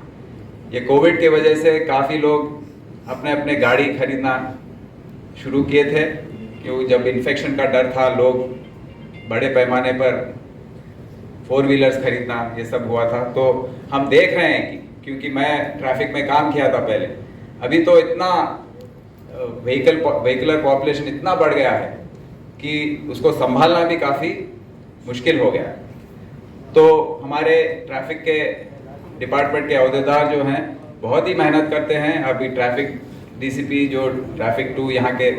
I: ये कोविड की वजह से काफ़ी लोग अपने अपने गाड़ी खरीदना शुरू किए थे, क्योंकि जब इन्फेक्शन का डर था, लोग बड़े पैमाने पर 4 व्हीलर्स खरीदना ये सब हुआ था। तो हम देख रहे हैं कि क्योंकि मैं ट्रैफिक में काम किया था पहले, अभी तो इतना व्हीकलर पॉपुलेशन इतना बढ़ गया है कि उसको संभालना भी काफ़ी मुश्किल हो गया है। तो हमारे ट्रैफिक के डिपार्टमेंट के अहदेदार जो हैं बहुत ही मेहनत करते हैं। अभी ट्रैफिक DCP जो ट्रैफिक 2 यहाँ के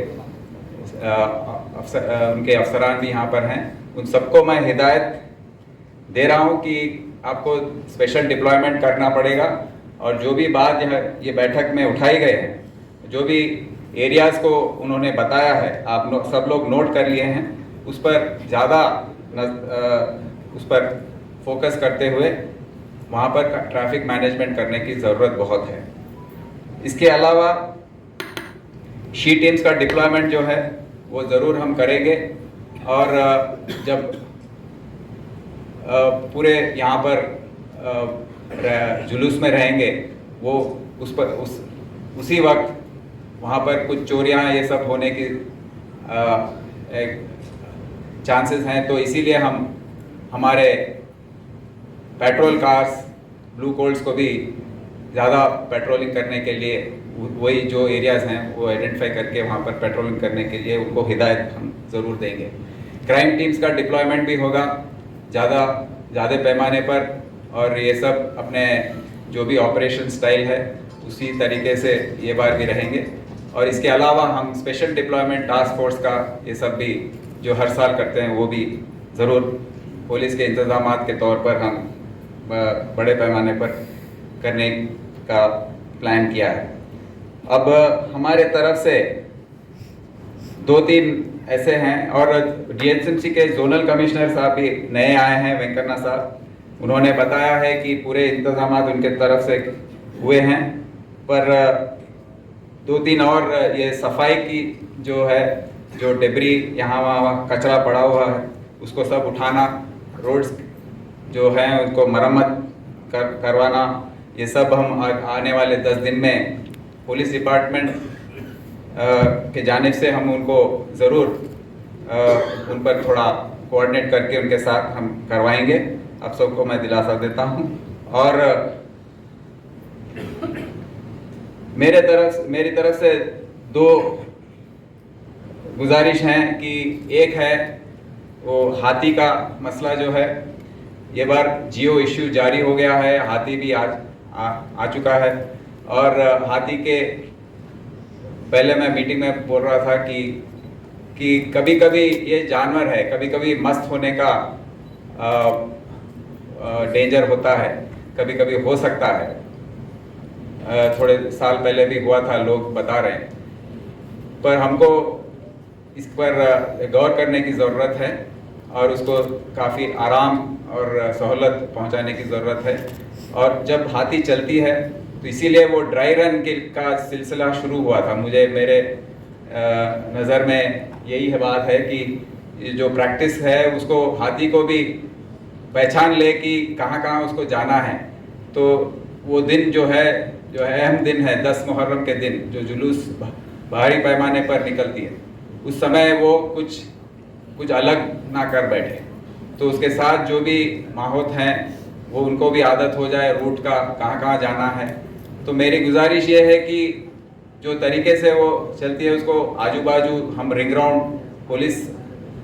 I: उनके अफसरान भी यहाँ पर हैं, उन सबको मैं हिदायत दे रहा हूं कि आपको स्पेशल डिप्लॉयमेंट करना पड़ेगा, और जो भी बात ये बैठक में उठाई गए हैं, जो भी एरियाज़ को उन्होंने बताया है, आप सब लोग नोट कर लिए हैं, उस पर ज़्यादा उस पर फोकस करते हुए वहाँ पर ट्रैफिक मैनेजमेंट करने की ज़रूरत बहुत है। इसके अलावा शी टीम्स का डिप्लॉयमेंट जो है वो ज़रूर हम करेंगे, और जब पूरे यहाँ पर जुलूस में रहेंगे वो उसी वक्त वहाँ पर कुछ चोरियाँ ये सब होने की चांसेस हैं, तो इसीलिए हम हमारे पेट्रोल कार्स, ब्लू कोल्ड्स को भी ज़्यादा पेट्रोलिंग करने के लिए, वही जो एरियाज़ हैं वो आइडेंटिफाई करके वहाँ पर पेट्रोलिंग करने के लिए उनको हिदायत हम ज़रूर देंगे। क्राइम टीम्स का डिप्लॉयमेंट भी होगा ज़्यादा पैमाने पर, और ये सब अपने जो भी ऑपरेशन स्टाइल है उसी तरीके से ये बार भी रहेंगे। और इसके अलावा हम स्पेशल डिप्लॉयमेंट टास्क फोर्स का ये सब भी जो हर साल करते हैं वो भी ज़रूर पुलिस के इंतज़ामात के तौर पर हम बड़े पैमाने पर करने का प्लान किया है। अब हमारे तरफ से 2-3 ऐसे हैं, और DHMC के जोनल कमिश्नर साहब भी नए आए हैं, वेंकन्ना साहब, उन्होंने बताया है कि पूरे इंतज़ामात उनके तरफ से हुए हैं, पर 2-3 और ये सफाई की जो है, जो डेब्री यहाँ वहाँ कचरा पड़ा हुआ है उसको सब उठाना, रोड्स जो हैं उनको मरम्मत करवाना, ये सब हम आने वाले 10 दिन में पुलिस डिपार्टमेंट के जानिब से हम उनको ज़रूर उन पर थोड़ा कोऑर्डिनेट करके उनके साथ हम करवाएंगे। आप सबको मैं दिलासा देता हूँ। और मेरी तरफ से 2 गुजारिश हैं कि एक है वो हाथी का मसला जो है, ये बार जियो इश्यू जारी हो गया है, हाथी भी आ चुका है, और हाथी के पहले मैं मीटिंग में बोल रहा था कि कभी कभी ये जानवर है, कभी कभी मस्त होने का डेंजर होता है, कभी कभी हो सकता है, थोड़े साल पहले भी हुआ था, लोग बता रहे हैं, पर हमको इस पर गौर करने की ज़रूरत है और उसको काफ़ी आराम और सहूलत पहुंचाने की ज़रूरत है। और जब हाथी चलती है तो इसीलिए वो ड्राई रन का सिलसिला शुरू हुआ था। मेरे नज़र में यही बात है कि जो प्रैक्टिस है उसको हाथी को भी पहचान ले कि कहाँ कहाँ उसको जाना है। तो वो दिन जो है अहम दिन है, 10 मुहर्रम के दिन जो जुलूस भारी पैमाने पर निकलती है, उस समय वो कुछ अलग ना कर बैठे, तो उसके साथ जो भी माहौत हैं वो उनको भी आदत हो जाए रूट का, कहाँ कहाँ जाना है। तो मेरी गुजारिश ये है कि जो तरीके से वो चलती है उसको आजू बाजू हम रिंग राउंड पुलिस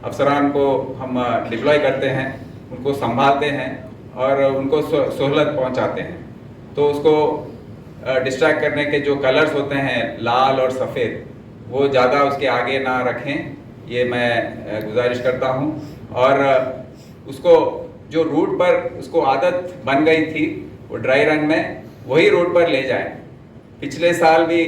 I: अफसरान को हम डिप्लॉय करते हैं, उनको संभालते हैं और उनको सहूलत पहुंचाते हैं। तो उसको डिस्ट्रैक्ट करने के जो कलर्स होते हैं लाल और सफ़ेद, वो ज़्यादा उसके आगे ना रखें, ये मैं गुजारिश करता हूँ। और उसको जो रूट पर उसको आदत बन गई थी वो ड्राई रन में, वही रूट पर ले जाएं। पिछले साल भी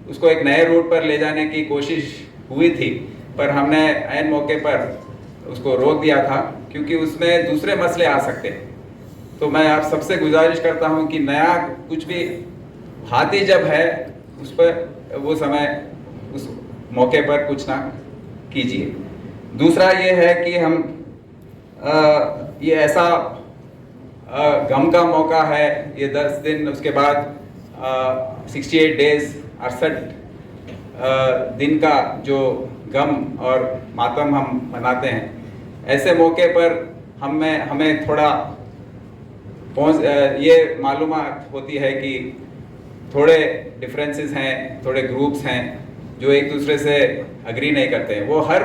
I: उसको एक नए रूट पर ले जाने की कोशिश हुई थी, पर हमने ऐन मौके पर उसको रोक दिया था क्योंकि उसमें दूसरे मसले आ सकते हैं। तो मैं आप सबसे गुजारिश करता हूं कि नया कुछ भी हाथी जब है उस पर वो समय उस मौके पर कुछ ना कीजिए। दूसरा ये है कि हम ये ऐसा गम का मौका है, ये 10 दिन, उसके बाद 68 डेज 68 दिन का जो गम और मातम हम मनाते हैं, ऐसे मौके पर हमें थोड़ा ये मालूमात होती है कि थोड़े डिफरेंसेस हैं, थोड़े ग्रुप्स हैं जो एक दूसरे से अग्री नहीं करते हैं। वो हर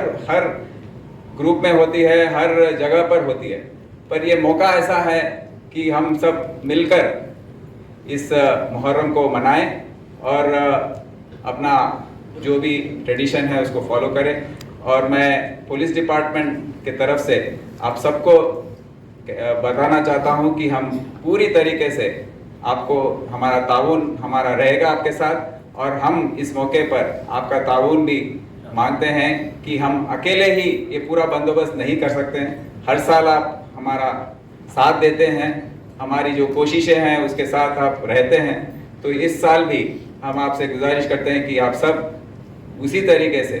I: ग्रुप में होती है, हर जगह पर होती है, पर ये मौका ऐसा है कि हम सब मिलकर इस मुहर्रम को मनाएं और अपना जो भी ट्रेडिशन है उसको फॉलो करें। और मैं पुलिस डिपार्टमेंट के तरफ से आप सबको बताना चाहता हूं कि हम पूरी तरीके से आपको हमारा ताउन हमारा रहेगा आपके साथ, और हम इस मौके पर आपका ताउन भी मांगते हैं कि हम अकेले ही ये पूरा बंदोबस्त नहीं कर सकते हैं। हर साल आप हमारा साथ देते हैं, हमारी जो कोशिशें हैं उसके साथ आप रहते हैं, तो इस साल भी हम आपसे गुजारिश करते हैं कि आप सब उसी तरीके से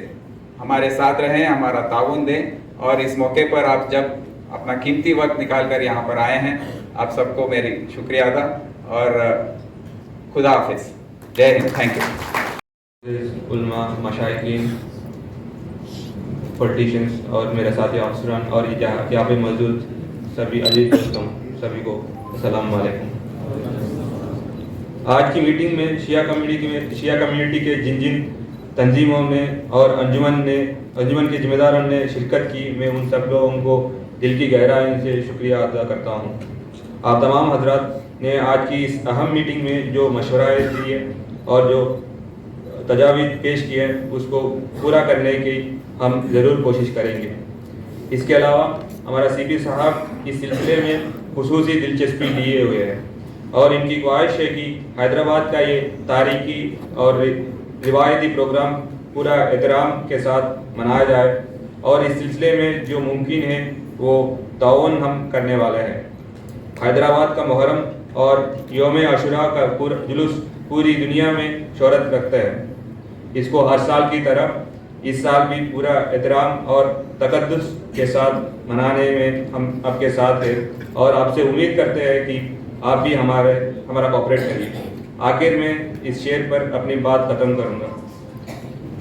I: हमारे साथ रहें, हमारा ताउन दें। और इस मौके पर आप जब अपना कीमती वक्त निकाल कर यहाँ पर आए हैं, आप सबको मेरी शुक्रिया अदा और खुदा हाफिज। जय हिंद। Thank you.
J: उलमा, मशाइखीन, पॉलिटिशियंस और मेरे साथी अफसरान और यहाँ पे मौजूद सभी अजीज दोस्तों, सभी को अस्सलाम वालेकुम। आज की मीटिंग में शिया कम्युनिटी के जिन तंजीमों ने और अंजुमन के जिम्मेदारों ने शिरकत की, मैं उन सब लोगों को दिल की गहराई से शुक्रिया अदा करता हूँ। आप तमाम हजरात ने आज की इस अहम मीटिंग में जो मशवरा दिए और जो तजावीज़ पेश किए उसको पूरा करने की हम ज़रूर कोशिश करेंगे। इसके अलावा हमारा CP साहब इस सिलसिले में खुसूसी दिलचस्पी लिए हुए हैं और इनकी ख्वाहिश है कि हैदराबाद का ये तारीखी और रिवायती प्रोग्राम पूरा एहतराम के साथ मनाया जाए, और इस सिलसिले में जो मुमकिन है वो ताउन हम करने वाले हैं। हैदराबाद का मुहर्रम और यौम आशुरा का जुलूस पूरी दुनिया में शोहरत रखता है। इसको हर साल की तरह इस साल भी पूरा एहतराम और तकद्दुस के साथ मनाने में हम आपके साथ हैं और आपसे उम्मीद करते हैं कि आप भी हमारा कोऑपरेट करिए। आखिर में इस शेर पर अपनी बात ख़त्म करूँगा।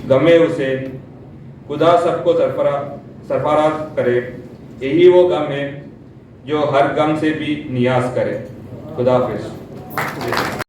J: गमे उसे खुदा सबको सरफराज करे, यही वो गम है जो हर गम से भी नियाज करे। खुदा हाफिज़।